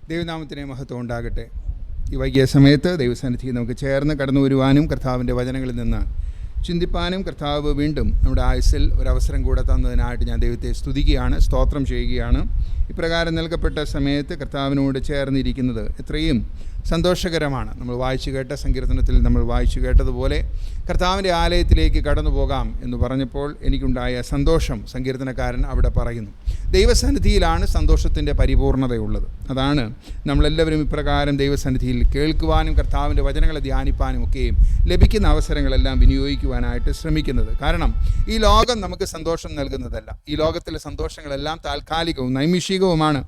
ദൈവനാമത്തിന് മഹത്വം ഉണ്ടാകട്ടെ. ഈ വൈകിയ സമയത്ത് ദൈവസന്നിധിയിൽ നമുക്ക് ചേർന്ന് കടന്നു വരുവാനും കർത്താവിൻ്റെ വചനങ്ങളിൽ നിന്ന് ചിന്തിപ്പാനും കർത്താവ് വീണ്ടും നമ്മുടെ ആയുസ്സിൽ ഒരവസരം കൂടെ തന്നതിനായിട്ട് ഞാൻ ദൈവത്തെ സ്തുതിക്കുകയാണ്, സ്തോത്രം ചെയ്യുകയാണ്. ഇപ്രകാരം നൽകപ്പെട്ട സമയത്ത് കർത്താവിനോട് ചേർന്നിരിക്കുന്നത് എത്രയും സന്തോഷകരമാണ്. നമ്മൾ വായിച്ചു കേട്ട സങ്കീർത്തനത്തിൽ നമ്മൾ വായിച്ചു കേട്ടതുപോലെ കർത്താവിൻ്റെ ആലയത്തിലേക്ക് കടന്നു പോകാം എന്ന് പറഞ്ഞപ്പോൾ എനിക്കുണ്ടായ സന്തോഷം സങ്കീർത്തനക്കാരൻ അവിടെ പറയുന്നു. ദൈവസന്നിധിയിലാണ് സന്തോഷത്തിൻ്റെ പരിപൂർണതയുള്ളത്. അതാണ് നമ്മളെല്ലാവരും ഇപ്രകാരം ദൈവസന്നിധിയിൽ കേൾക്കുവാനും കർത്താവിൻ്റെ വചനങ്ങളെ ധ്യാനിപ്പാനും ഒക്കെയും ലഭിക്കുന്ന അവസരങ്ങളെല്ലാം വിനിയോഗിക്കുവാനായിട്ട് ശ്രമിക്കുന്നത്. കാരണം ഈ ലോകം നമുക്ക് സന്തോഷം നൽകുന്നതല്ല. ഈ ലോകത്തിലെ സന്തോഷങ്ങളെല്ലാം താൽക്കാലികവും നൈമിഷികവുമാണ്.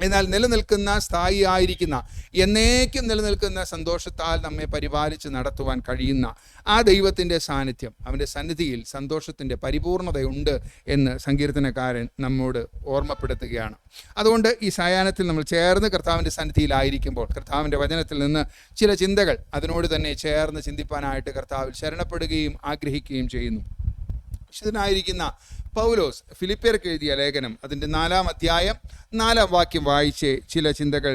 എന്നാൽ നിലനിൽക്കുന്ന, സ്ഥായിയായിരിക്കുന്ന, എന്നേക്കും നിലനിൽക്കുന്ന സന്തോഷത്താൽ നമ്മെ പരിപാലിച്ച് നടത്തുവാൻ കഴിയുന്ന ആ ദൈവത്തിൻ്റെ സാന്നിധ്യം, അവൻ്റെ സന്നിധിയിൽ സന്തോഷത്തിൻ്റെ പരിപൂർണതയുണ്ട് എന്ന് സങ്കീർത്തനക്കാരൻ നമ്മോട് ഓർമ്മപ്പെടുത്തുകയാണ്. അതുകൊണ്ട് ഈ സായാഹ്നത്തിൽ നമ്മൾ ചേർന്ന് കർത്താവിൻ്റെ സന്നിധിയിലായിരിക്കുമ്പോൾ കർത്താവിൻ്റെ വചനത്തിൽ നിന്ന് ചില ചിന്തകൾ അതിനോട് തന്നെ ചേർന്ന് ചിന്തിപ്പാനായിട്ട് കർത്താവിൽ ശരണപ്പെടുകയും ആഗ്രഹിക്കുകയും ചെയ്യുന്നു. വിശുദ്ധനായിരിക്കുന്ന പൗലോസ് ഫിലിപ്പിയർക്ക് എഴുതിയ ലേഖനം അതിൻ്റെ 4-ാം അധ്യായം 4-ാം വാക്യം വായിച്ച് ചില ചിന്തകൾ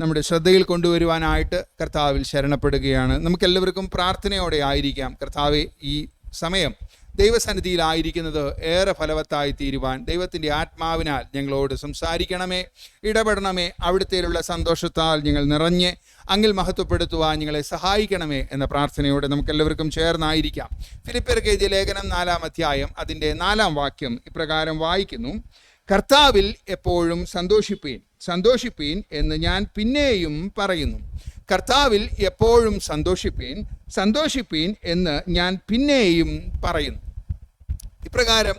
നമ്മുടെ ശ്രദ്ധയിൽ കൊണ്ടുവരുവാനായിട്ട് കർത്താവിൽ ശരണപ്പെടുകയാണ്. നമുക്കെല്ലാവർക്കും പ്രാർത്ഥനയോടെ ആയിരിക്കാം. കർത്താവെ, ഈ സമയം ദൈവസന്നിധിയിലായിരിക്കുന്നത് ഏറെ ഫലവത്തായി തീരുവാൻ ദൈവത്തിൻ്റെ ആത്മാവിനാൽ ഞങ്ങളോട് സംസാരിക്കണമേ, ഇടപെടണമേ. അവിടുത്തേലുള്ള സന്തോഷത്താൽ ഞങ്ങൾ നിറഞ്ഞ് അങ്ങിൽ മഹത്വപ്പെടുത്തുവാൻ ഞങ്ങളെ സഹായിക്കണമേ എന്ന പ്രാർത്ഥനയോടെ നമുക്കെല്ലാവർക്കും ചേർന്നായിരിക്കാം. ഫിലിപ്പിയർക്ക് എഴുതിയ ലേഖനം 4-ാം അധ്യായം അതിൻ്റെ 4-ാം വാക്യം ഇപ്രകാരം വായിക്കുന്നു: കർത്താവിൽ എപ്പോഴും സന്തോഷിപ്പീൻ, സന്തോഷിപ്പീൻ എന്ന് ഞാൻ പിന്നെയും പറയുന്നു. കർത്താവിൽ എപ്പോഴും സന്തോഷിപ്പീൻ, സന്തോഷിപ്പീൻ എന്ന് ഞാൻ പിന്നെയും പറയുന്നു. ഇപ്രകാരം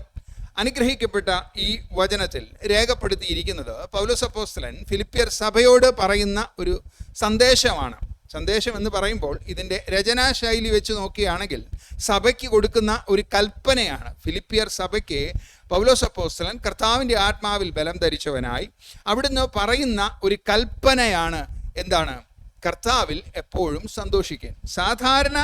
അനുഗ്രഹിക്കപ്പെട്ട ഈ വചനത്തിൽ രേഖപ്പെടുത്തിയിരിക്കുന്നത് പൗലോസ് അപ്പോസ്തലൻ ഫിലിപ്പിയർ സഭയോട് പറയുന്ന ഒരു സന്ദേശമാണ്. സന്ദേശം എന്ന് പറയുമ്പോൾ ഇതിൻ്റെ രചനാശൈലി വെച്ച് നോക്കുകയാണെങ്കിൽ സഭയ്ക്ക് കൊടുക്കുന്ന ഒരു കൽപ്പനയാണ്. ഫിലിപ്പിയർ സഭയ്ക്ക് പൗലോസ് അപ്പോസ്തലൻ കർത്താവിൻ്റെ ആത്മാവിൽ ബലം ധരിച്ചവനായി അവിടുന്ന് പറയുന്ന ഒരു കൽപ്പനയാണ്. എന്താണ്? കർത്താവിൽ എപ്പോഴും സന്തോഷിക്കാൻ. സാധാരണ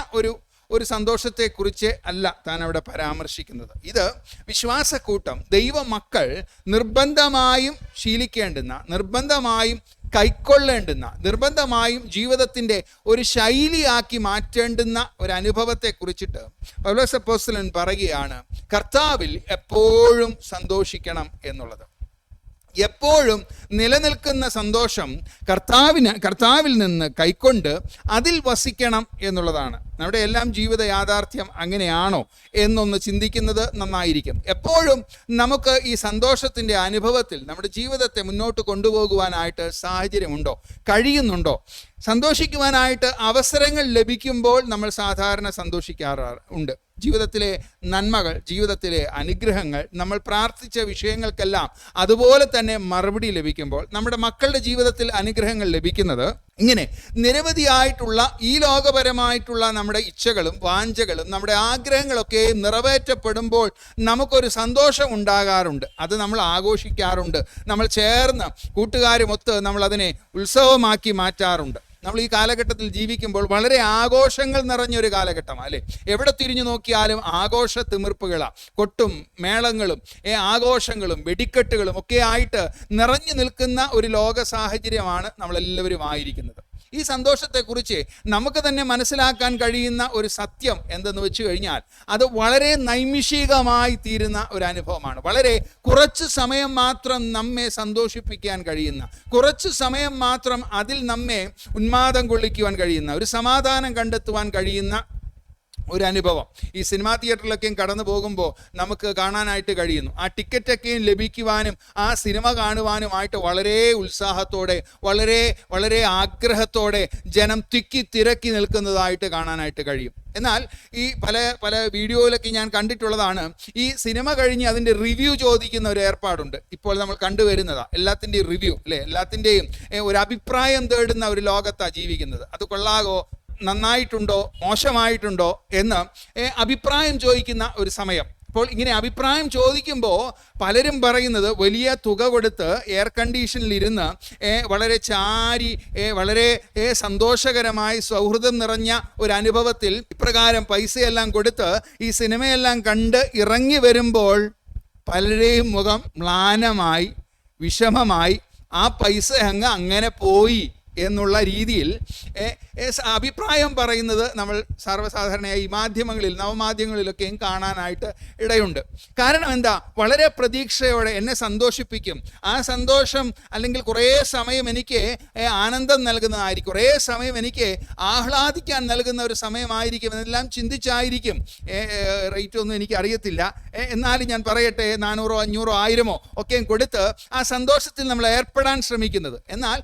ഒരു സന്തോഷത്തെക്കുറിച്ച് അല്ല താൻ അവിടെ പരാമർശിക്കുന്നത്. ഇത് വിശ്വാസക്കൂട്ടം, ദൈവമക്കൾ നിർബന്ധമായും ശീലിക്കേണ്ടുന്ന, നിർബന്ധമായും കൈക്കൊള്ളേണ്ടുന്ന, നിർബന്ധമായും ജീവിതത്തിൻ്റെ ഒരു ശൈലിയാക്കി മാറ്റേണ്ടുന്ന ഒരു അനുഭവത്തെക്കുറിച്ചിട്ട് പൗലോസ് അപ്പോസ്തലൻ പറയുകയാണ്, കർത്താവിൽ എപ്പോഴും സന്തോഷിക്കണം എന്നുള്ളത്. എപ്പോഴും നിലനിൽക്കുന്ന സന്തോഷം കർത്താവിൽ നിന്ന് കൈക്കൊണ്ട് അതിൽ വസിക്കണം എന്നുള്ളതാണ്. നമ്മുടെ എല്ലാം ജീവിത യാഥാർത്ഥ്യം അങ്ങനെയാണോ എന്നൊന്ന് ചിന്തിക്കുന്നത് നന്നായിരിക്കും. എപ്പോഴും നമുക്ക് ഈ സന്തോഷത്തിൻ്റെ അനുഭവത്തിൽ നമ്മുടെ ജീവിതത്തെ മുന്നോട്ട് കൊണ്ടുപോകുവാനായിട്ട് സാഹചര്യമുണ്ടോ, കഴിയുന്നുണ്ടോ? സന്തോഷിക്കുവാനായിട്ട് അവസരങ്ങൾ ലഭിക്കുമ്പോൾ നമ്മൾ സാധാരണ സന്തോഷിക്കാറുണ്ട്. ജീവിതത്തിലെ നന്മകൾ, ജീവിതത്തിലെ അനുഗ്രഹങ്ങൾ, നമ്മൾ പ്രാർത്ഥിച്ച വിഷയങ്ങൾക്കെല്ലാം അതുപോലെ തന്നെ മറുപടി ലഭിക്കുമ്പോൾ നമ്മുടെ മക്കളുടെ ജീവിതത്തിൽ അനുഗ്രഹങ്ങൾ ലഭിക്കുന്നത് ഇങ്ങനെ നിരവധിയായിട്ടുള്ള ഈ ലോകപരമായിട്ടുള്ള നമ്മുടെ ഇച്ഛകളും വാഞ്ചകളും നമ്മുടെ ആഗ്രഹങ്ങളൊക്കെ നിറവേറ്റപ്പെടുമ്പോൾ നമുക്കൊരു സന്തോഷം ഉണ്ടാകാറുണ്ട്. അത് നമ്മൾ ആഘോഷിക്കാറുണ്ട്. നമ്മൾ ചേർന്ന് കൂട്ടുകാരുമൊത്ത് നമ്മൾ അതിനെ ഉത്സവമാക്കി മാറ്റാറുണ്ട്. നമ്മൾ ഈ കാലഘട്ടത്തിൽ ജീവിക്കുമ്പോൾ വളരെ ആഘോഷങ്ങൾ നിറഞ്ഞൊരു കാലഘട്ടമാണ്, അല്ലേ? എവിടെ തിരിഞ്ഞു നോക്കിയാലും ആഘോഷ തിമിർപ്പുകളാണ്. കൊട്ടും മേളങ്ങളും ആഘോഷങ്ങളും വെടിക്കെട്ടുകളും ഒക്കെ ആയിട്ട് നിറഞ്ഞു നിൽക്കുന്ന ഒരു ലോക സാഹചര്യമാണ് നമ്മളെല്ലാവരും ആയിരിക്കുന്നത്. ഈ സന്തോഷത്തെക്കുറിച്ച് നമുക്ക് തന്നെ മനസ്സിലാക്കാൻ കഴിയുന്ന ഒരു സത്യം എന്തെന്ന് വെച്ച് കഴിഞ്ഞാൽ അത് വളരെ നൈമിഷികമായി തീരുന്ന ഒരു അനുഭവമാണ്. വളരെ കുറച്ച് സമയം മാത്രം നമ്മെ സന്തോഷിപ്പിക്കാൻ കഴിയുന്ന, കുറച്ച് സമയം മാത്രം അതിൽ നമ്മെ ഉന്മാദം കൊള്ളിക്കുവാൻ കഴിയുന്ന, ഒരു സമാധാനം കണ്ടെത്തുവാൻ കഴിയുന്ന ഒരു അനുഭവം ഈ സിനിമാ തിയേറ്ററിലൊക്കെയും കടന്നു പോകുമ്പോൾ നമുക്ക് കാണാനായിട്ട് കഴിയുന്നു. ആ ടിക്കറ്റൊക്കെയും ലഭിക്കുവാനും ആ സിനിമ കാണുവാനുമായിട്ട് വളരെ ഉത്സാഹത്തോടെ, വളരെ വളരെ ആഗ്രഹത്തോടെ ജനം തിരക്കി നിൽക്കുന്നതായിട്ട് കാണാനായിട്ട് കഴിയും. എന്നാൽ ഈ പല വീഡിയോയിലൊക്കെ ഞാൻ കണ്ടിട്ടുള്ളതാണ്, ഈ സിനിമ കഴിഞ്ഞ് അതിൻ്റെ റിവ്യൂ ചോദിക്കുന്ന ഒരു ഏർപ്പാടുണ്ട്. ഇപ്പോൾ നമ്മൾ കണ്ടുവരുന്നതാണ് എല്ലാത്തിൻ്റെയും റിവ്യൂ, അല്ലേ? എല്ലാത്തിൻ്റെയും ഒരു അഭിപ്രായം തേടുന്ന ഒരു ലോകത്താണ് ജീവിക്കുന്നത്. അത് കൊള്ളാകോ, നന്നായിട്ടുണ്ടോ, മോശമായിട്ടുണ്ടോ എന്ന് അഭിപ്രായം ചോദിക്കുന്ന ഒരു സമയം. അപ്പോൾ ഇങ്ങനെ അഭിപ്രായം ചോദിക്കുമ്പോൾ പലരും പറയുന്നത് വലിയ തുക കൊടുത്ത് എയർ കണ്ടീഷനിലിരുന്ന് വളരെ ചാരി വളരെ സന്തോഷകരമായി സൗഹൃദം നിറഞ്ഞ ഒരു അനുഭവത്തിൽ ഇപ്രകാരം പൈസയെല്ലാം കൊടുത്ത് ഈ സിനിമയെല്ലാം കണ്ട് ഇറങ്ങി വരുമ്പോൾ പലരെയും മുഖം മ്ലാനമായി, വിഷമമായി, ആ പൈസ അങ്ങ് അങ്ങനെ പോയി എന്നുള്ള രീതിയിൽ അഭിപ്രായം പറയുന്നത് നമ്മൾ സർവ്വസാധാരണയായി മാധ്യമങ്ങളിൽ, നവമാധ്യമങ്ങളിലൊക്കെയും കാണാനായിട്ട് ഇടയുണ്ട്. കാരണം എന്താ? വളരെ പ്രതീക്ഷയോടെ എന്നെ സന്തോഷിപ്പിക്കും, ആ സന്തോഷം അല്ലെങ്കിൽ കുറേ സമയം എനിക്ക് ആനന്ദം നൽകുന്നതായിരിക്കും, കുറേ സമയം എനിക്ക് ആഹ്ലാദിക്കാൻ നൽകുന്ന ഒരു സമയമായിരിക്കും എന്നെല്ലാം ചിന്തിച്ചായിരിക്കും. റേറ്റ് ഒന്നും എനിക്ക് അറിയത്തില്ല, എന്നാലും ഞാൻ പറയട്ടെ, 400, 500, 1000 ഒക്കെയും കൊടുത്ത് ആ സന്തോഷത്തിൽ നമ്മൾ ഏർപ്പെടാൻ ശ്രമിക്കുന്നത്. എന്നാൽ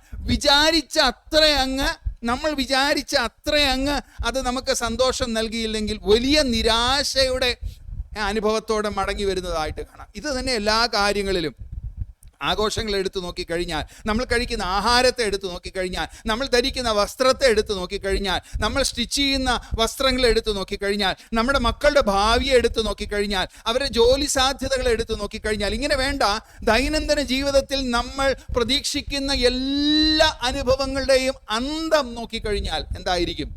നമ്മൾ വിചാരിച്ച അത്ര അങ്ങ് അത് നമുക്ക് സന്തോഷം നൽകിയില്ലെങ്കിൽ വലിയ നിരാശയുടെ അനുഭവത്തോടെ മടങ്ങി വരുന്നതായിട്ട് കാണാം. ഇത് തന്നെ എല്ലാ കാര്യങ്ങളിലും. ആഘോഷങ്ങൾ എടുത്തു നോക്കിക്കഴിഞ്ഞാൽ, നമ്മൾ കഴിക്കുന്ന ആഹാരത്തെ എടുത്തു നോക്കിക്കഴിഞ്ഞാൽ, നമ്മൾ ധരിക്കുന്ന വസ്ത്രത്തെ എടുത്തു നോക്കിക്കഴിഞ്ഞാൽ, നമ്മൾ സ്റ്റിച്ച് ചെയ്യുന്ന വസ്ത്രങ്ങളെ എടുത്തു നോക്കിക്കഴിഞ്ഞാൽ, നമ്മുടെ മക്കളുടെ ഭാവിയെ എടുത്തു നോക്കിക്കഴിഞ്ഞാൽ, അവരുടെ ജോലി സാധ്യതകളെ എടുത്തു നോക്കിക്കഴിഞ്ഞാൽ, ഇങ്ങനെ വേണ്ട ദൈനംദിന ജീവിതത്തിൽ നമ്മൾ പ്രതീക്ഷിക്കുന്ന എല്ലാ അനുഭവങ്ങളുടെയും അന്തം നോക്കിക്കഴിഞ്ഞാൽ എന്തായിരിക്കും?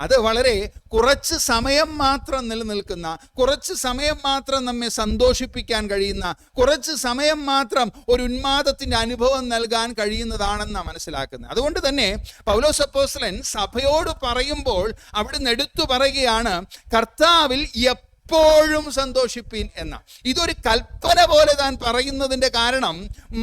അത് വളരെ കുറച്ച് സമയം മാത്രം നിലനിൽക്കുന്ന, കുറച്ച് സമയം മാത്രം നമ്മെ സന്തോഷിപ്പിക്കാൻ കഴിയുന്ന, കുറച്ച് സമയം മാത്രം ഒരു ഉന്മാദത്തിൻ്റെ അനുഭവം നൽകാൻ കഴിയുന്നതാണെന്നാണ് മനസ്സിലാക്കുന്നത്. അതുകൊണ്ട് തന്നെ പൗലോസ് അപ്പോസ്തലൻ സഭയോട് പറയുമ്പോൾ അവിടുന്ന് എടുത്തു പറയുകയാണ്, കർത്താവിൽ എപ്പോഴും സന്തോഷിപ്പീൻ എന്ന. ഇതൊരു കൽപ്പന പോലെ താൻ പറയുന്നതിൻ്റെ കാരണം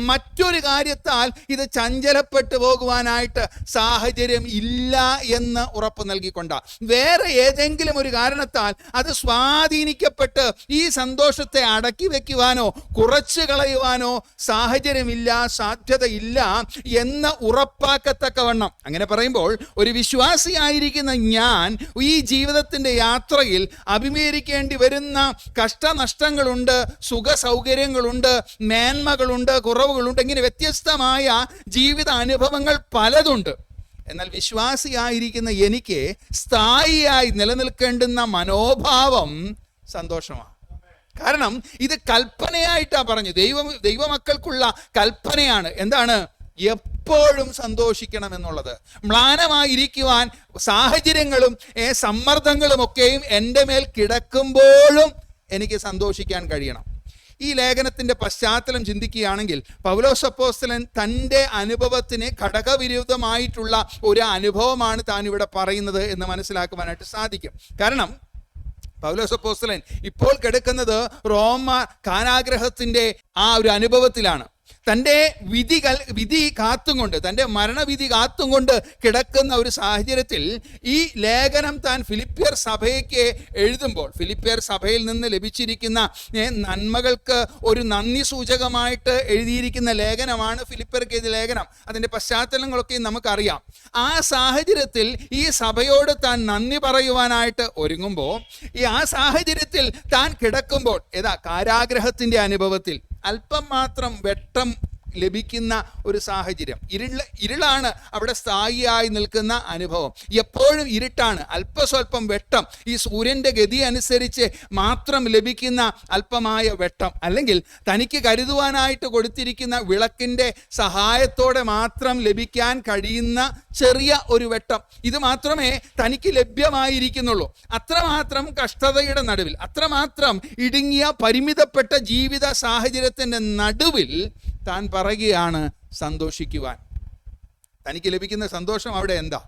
മറ്റൊരു കാര്യത്താൽ ഇത് ചഞ്ചലപ്പെട്ടു പോകുവാനായിട്ട് സാഹചര്യം ഇല്ല എന്ന് ഉറപ്പ് നൽകിക്കൊണ്ടാണ്. വേറെ ഏതെങ്കിലും ഒരു കാരണത്താൽ അത് സ്വാധീനിക്കപ്പെട്ട് ഈ സന്തോഷത്തെ അടക്കി വയ്ക്കുവാനോ കുറച്ച് കളയുവാനോ സാഹചര്യമില്ല, സാധ്യതയില്ല എന്ന് ഉറപ്പാക്കത്തക്കവണ്ണം. അങ്ങനെ പറയുമ്പോൾ ഒരു വിശ്വാസിയായിരിക്കുന്ന ഞാൻ ഈ ജീവിതത്തിൻ്റെ യാത്രയിൽ അഭിമുഖീകരിക്കേണ്ടി വരുന്ന കഷ്ടനഷ്ടങ്ങളുണ്ട്, സുഖ സൗകര്യങ്ങളുണ്ട്, മേന്മകളുണ്ട്, കുറവുകളുണ്ട്, ഇങ്ങനെ വ്യത്യസ്തമായ ജീവിത അനുഭവങ്ങൾ പലതുണ്ട്. എന്നാൽ വിശ്വാസിയായിരിക്കുന്ന എനിക്ക് സ്ഥായിയായി നിലനിൽക്കേണ്ടുന്ന മനോഭാവം സന്തോഷമാണ്. കാരണം ഇത് കൽപ്പനയായിട്ടാണ് പറഞ്ഞു, ദൈവമക്കൾക്കുള്ള കൽപ്പനയാണ്. എന്താണ്? എപ്പോഴും സന്തോഷിക്കണം എന്നുള്ളത്. മ്ലാനമായിരിക്കുവാൻ സാഹചര്യങ്ങളും സമ്മർദ്ദങ്ങളും ഒക്കെയും എൻ്റെ മേൽ കിടക്കുമ്പോഴും എനിക്ക് സന്തോഷിക്കാൻ കഴിയണം. ഈ ലേഖനത്തിൻ്റെ പശ്ചാത്തലം ചിന്തിക്കുകയാണെങ്കിൽ പൗലോസ് അപ്പോസ്തലൻ തൻ്റെ അനുഭവത്തിന് ഘടകവിരുദ്ധമായിട്ടുള്ള ഒരു അനുഭവമാണ് താൻ ഇവിടെ പറയുന്നത് എന്ന് മനസ്സിലാക്കുവാനായിട്ട് സാധിക്കും. കാരണം പൗലോസ് അപ്പോസ്തലൻ ഇപ്പോൾ കിടക്കുന്നത് റോമ കാരാഗൃഹത്തിൻ്റെ ആ ഒരു അനുഭവത്തിലാണ്. തൻ്റെ വിധി കാത്തും കൊണ്ട്, തൻ്റെ മരണവിധി കാത്തും കൊണ്ട് കിടക്കുന്ന ഒരു സാഹചര്യത്തിൽ ഈ ലേഖനം താൻ ഫിലിപ്പിയർ സഭയ്ക്ക് എഴുതുമ്പോൾ, ഫിലിപ്പിയർ സഭയിൽ നിന്ന് ലഭിച്ചിരിക്കുന്ന നന്മകൾക്ക് ഒരു നന്ദി സൂചകമായിട്ട് എഴുതിയിരിക്കുന്ന ലേഖനമാണ് ഫിലിപ്പിയർക്ക് എഴുതിയ ലേഖനം. അതിൻ്റെ പശ്ചാത്തലങ്ങളൊക്കെ നമുക്കറിയാം. ആ സാഹചര്യത്തിൽ ഈ സഭയോട് താൻ നന്ദി പറയുവാനായിട്ട് ഒരുങ്ങുമ്പോൾ, ആ സാഹചര്യത്തിൽ താൻ കിടക്കുമ്പോൾ, കാരാഗ്രഹത്തിൻ്റെ അനുഭവത്തിൽ അല്പം മാത്രം വെട്ടം ലഭിക്കുന്ന ഒരു സാഹചര്യം, ഇരുളാണ് അവിടെ സ്ഥായിയായി നിൽക്കുന്ന അനുഭവം. എപ്പോഴും ഇരുട്ടാണ്, അല്പസ്വല്പം വെട്ടം, ഈ സൂര്യൻ്റെ ഗതി അനുസരിച്ച് മാത്രം ലഭിക്കുന്ന അല്പമായ വെട്ടം, അല്ലെങ്കിൽ തനിക്ക് കരുതുവാനായിട്ട് കൊടുത്തിരിക്കുന്ന വിളക്കിൻ്റെ സഹായത്തോടെ മാത്രം ലഭിക്കാൻ കഴിയുന്ന ചെറിയ ഒരു വെട്ടം, ഇത് മാത്രമേ തനിക്ക് ലഭ്യമായിരിക്കുന്നുള്ളൂ. അത്രമാത്രം കഷ്ടതയുടെ നടുവിൽ, അത്രമാത്രം ഇടുങ്ങിയ പരിമിതപ്പെട്ട ജീവിത സാഹചര്യത്തിൻ്റെ നടുവിൽ താൻ പറയുകയാണ് സന്തോഷിക്കുവാൻ. തനിക്ക് ലഭിക്കുന്ന സന്തോഷം അവിടെ എന്താ?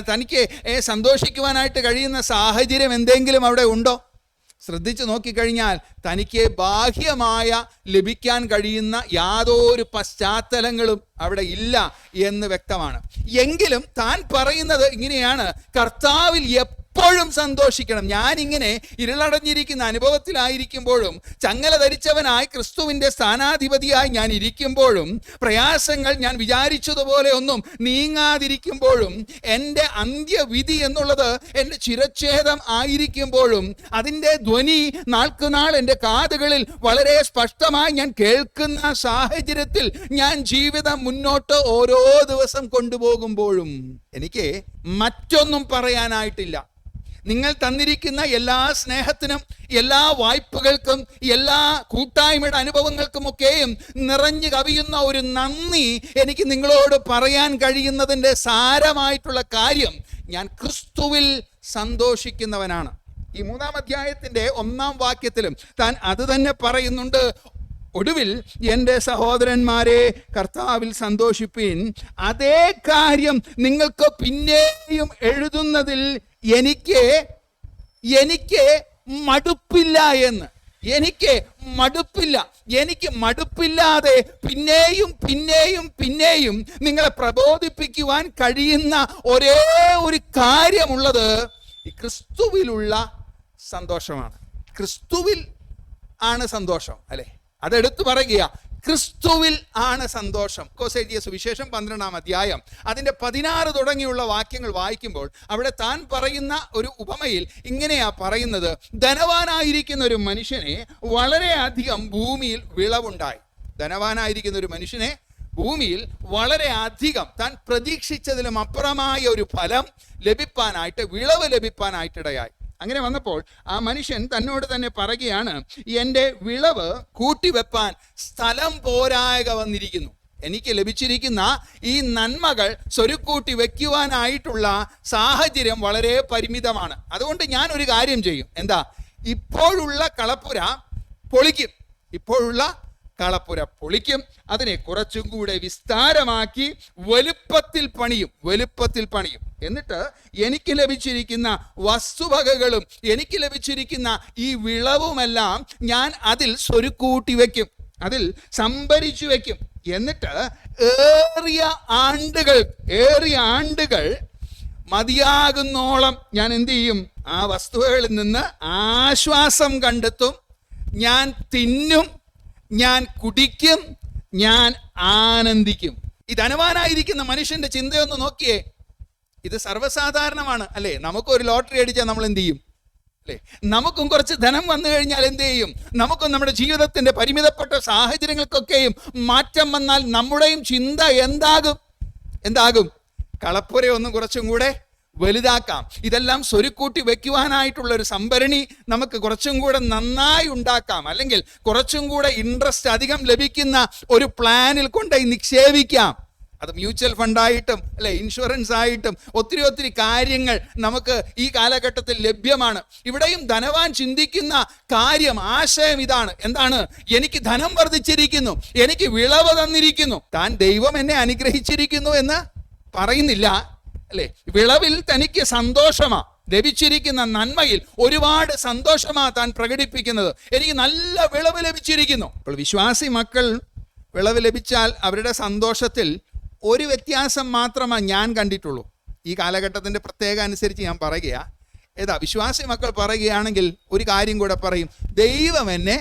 തനിക്ക് സന്തോഷിക്കുവാനായിട്ട് കഴിയുന്ന സാഹചര്യം എന്തെങ്കിലും അവിടെ ഉണ്ടോ? ശ്രദ്ധിച്ചു നോക്കിക്കഴിഞ്ഞാൽ തനിക്ക് ബാഹ്യമായ ലഭിക്കാൻ കഴിയുന്ന യാതൊരു പശ്ചാത്തലങ്ങളും അവിടെ ഇല്ല എന്ന് വ്യക്തമാണ്. എങ്കിലും താൻ പറയുന്നത് ഇങ്ങനെയാണ്, കർത്താവിൽ എപ്പോഴും സന്തോഷിക്കണം. ഞാനിങ്ങനെ ഇരുളടഞ്ഞിരിക്കുന്ന അനുഭവത്തിലായിരിക്കുമ്പോഴും, ചങ്ങല ധരിച്ചവനായി ക്രിസ്തുവിൻ്റെ സ്ഥാനാധിപതിയായി ഞാൻ ഇരിക്കുമ്പോഴും, പ്രയാസങ്ങൾ ഞാൻ വിചാരിച്ചതുപോലെ ഒന്നും നീങ്ങാതിരിക്കുമ്പോഴും, എൻ്റെ അന്ത്യവിധി എന്നുള്ളത് എൻ്റെ ചിരച്ഛേദം ആയിരിക്കുമ്പോഴും, അതിൻ്റെ ധ്വനി നാൾക്കുനാൾ എൻ്റെ കാതുകളിൽ വളരെ സ്പഷ്ടമായി ഞാൻ കേൾക്കുന്ന സാഹചര്യത്തിൽ ഞാൻ ജീവിതം മുന്നോട്ട് ഓരോ ദിവസം കൊണ്ടുപോകുമ്പോഴും എനിക്ക് മറ്റൊന്നും പറയാനായിട്ടില്ല. നിങ്ങൾ തന്നിരിക്കുന്ന എല്ലാ സ്നേഹത്തിനും, എല്ലാ വായ്പകൾക്കും, എല്ലാ കൂട്ടായ്മയുടെ അനുഭവങ്ങൾക്കുമൊക്കെയും നിറഞ്ഞു കവിയുന്ന ഒരു നന്ദി എനിക്ക് നിങ്ങളോട് പറയാൻ കഴിയുന്നതിൻ്റെ സാരമായിട്ടുള്ള കാര്യം, ഞാൻ ക്രിസ്തുവിൽ സന്തോഷിക്കുന്നവനാണ്. ഈ 3-ാം അധ്യായത്തിൻ്റെ 1-ാം വാക്യത്തിലും താൻ അത് തന്നെ പറയുന്നുണ്ട്. ഒടുവിൽ എൻ്റെ സഹോദരന്മാരെ, കർത്താവിൽ സന്തോഷിപ്പിൻ. അതേ കാര്യം നിങ്ങൾക്ക് പിന്നെയും എഴുതുന്നതിൽ എനിക്ക് മടുപ്പില്ല എന്ന്. എനിക്ക് മടുപ്പില്ലാതെ പിന്നെയും നിങ്ങളെ പ്രബോധിപ്പിക്കുവാൻ കഴിയുന്ന ഒരേ ഒരു കാര്യമുള്ളത് ഈ ക്രിസ്തുവിലുള്ള സന്തോഷമാണ്. ക്രിസ്തുവിൽ ആണ് സന്തോഷം, അല്ലെ? അതെടുത്തു പറയുക, ക്രിസ്തുവിൽ ആണ് സന്തോഷം. എഴുതിയ സുവിശേഷം 12-ാം അധ്യായം അതിൻ്റെ 16 തുടങ്ങിയുള്ള വാക്യങ്ങൾ വായിക്കുമ്പോൾ അവിടെ താൻ പറയുന്ന ഒരു ഉപമയിൽ ഇങ്ങനെയാ പറയുന്നത്: ധനവാനായിരിക്കുന്ന ഒരു മനുഷ്യനെ വളരെയധികം ഭൂമിയിൽ വിളവുണ്ടായി. ധനവാനായിരിക്കുന്ന ഒരു മനുഷ്യനെ ഭൂമിയിൽ വളരെ അധികം, താൻ പ്രതീക്ഷിച്ചതിലും അപ്പുറമായ ഒരു ഫലം ലഭിപ്പാനായിട്ട്, വിളവ് ലഭിപ്പാനായിട്ടിടയായി. അങ്ങനെ വന്നപ്പോൾ ആ മനുഷ്യൻ തന്നോട് തന്നെ പറയുകയാണ്, എൻ്റെ വിളവ് കൂട്ടിവെപ്പാൻ സ്ഥലം പോരായക വന്നിരിക്കുന്നു. എനിക്ക് ലഭിച്ചിരിക്കുന്ന ഈ നന്മകൾ സ്വരുക്കൂട്ടി വെക്കുവാനായിട്ടുള്ള സാഹചര്യം വളരെ പരിമിതമാണ്. അതുകൊണ്ട് ഞാൻ ഒരു കാര്യം ചെയ്യും. എന്താ? ഇപ്പോഴുള്ള കളപ്പുര പൊളിക്കും, അതിനെ കുറച്ചും കൂടെ വിസ്താരമാക്കി വലുപ്പത്തിൽ പണിയും. എന്നിട്ട് എനിക്ക് ലഭിച്ചിരിക്കുന്ന വസ്തുവകകളും എനിക്ക് ലഭിച്ചിരിക്കുന്ന ഈ വിളവുമെല്ലാം ഞാൻ അതിൽ സ്വരുക്കൂട്ടി വെക്കും, അതിൽ സംഭരിച്ചു വെക്കും. എന്നിട്ട് ഏറിയ ആണ്ടുകൾ മതിയാകുന്നോളം ഞാൻ എന്ത് ചെയ്യും? ആ വസ്തുവകളിൽ നിന്ന് ആശ്വാസം കണ്ടെത്തും. ഞാൻ തിന്നും, ഞാൻ കുടിക്കും, ഞാൻ ആനന്ദിക്കും. ഈ ധനവാനായിരിക്കുന്ന മനുഷ്യന്റെ ചിന്തയൊന്ന് നോക്കിയേ. ഇത് സർവ്വസാധാരണമാണ്, അല്ലേ? നമുക്കൊരു ലോട്ടറി അടിച്ചാൽ നമ്മൾ എന്ത് ചെയ്യും, അല്ലേ? നമുക്കും കുറച്ച് ധനം വന്നു കഴിഞ്ഞാൽ എന്ത് ചെയ്യും? നമുക്കും നമ്മുടെ ജീവിതത്തിന്റെ പരിമിതപ്പെട്ട സാഹചര്യങ്ങൾക്കൊക്കെയും മാറ്റം വന്നാൽ നമ്മുടെയും ചിന്ത എന്താകും? കളപ്പുരയൊന്നും കുറച്ചും കൂടെ വലുതാക്കാം. ഇതെല്ലാം സ്വരുക്കൂട്ടി വെക്കുവാനായിട്ടുള്ള ഒരു സംഭരണി നമുക്ക് കുറച്ചും കൂടെ നന്നായി ഉണ്ടാക്കാം. അല്ലെങ്കിൽ കുറച്ചും കൂടെ ഇൻട്രസ്റ്റ് അധികം ലഭിക്കുന്ന ഒരു പ്ലാനിൽ കൊണ്ടുപോയി നിക്ഷേപിക്കാം. അത് മ്യൂച്വൽ ഫണ്ടായിട്ടും, അല്ലെ, ഇൻഷുറൻസ് ആയിട്ടും ഒത്തിരി കാര്യങ്ങൾ നമുക്ക് ഈ കാലഘട്ടത്തിൽ ലഭ്യമാണ്. ഇവിടെയും ധനവാൻ ചിന്തിക്കുന്ന കാര്യം, ആശയം ഇതാണ്. എന്താണ്? എനിക്ക് ധനം വർദ്ധിച്ചിരിക്കുന്നു, എനിക്ക് വിളവ് തന്നിരിക്കുന്നു, താൻ ദൈവം എന്നെ അനുഗ്രഹിച്ചിരിക്കുന്നു എന്ന് പറയുന്നില്ല, അല്ലെ? വിളവിൽ തനിക്ക് സന്തോഷമാ, ലഭിച്ചിരിക്കുന്ന നന്മയിൽ ഒരുപാട് സന്തോഷമാ താൻ പ്രകടിപ്പിക്കുന്നത്. എനിക്ക് നല്ല വിളവ് ലഭിച്ചിരിക്കുന്നു. അപ്പോൾ വിശ്വാസി മക്കൾ വിളവ് ലഭിച്ചാൽ അവരുടെ സന്തോഷത്തിൽ ഒരു വ്യത്യാസം മാത്രമാണ് ഞാൻ കണ്ടിട്ടുള്ളൂ. ഈ കാലഘട്ടത്തിൻ്റെ പ്രത്യേക അനുസരിച്ച് ഞാൻ പറയുക. വിശ്വാസി മക്കൾ പറയുകയാണെങ്കിൽ ഒരു കാര്യം കൂടെ പറയും: ദൈവം എന്നെ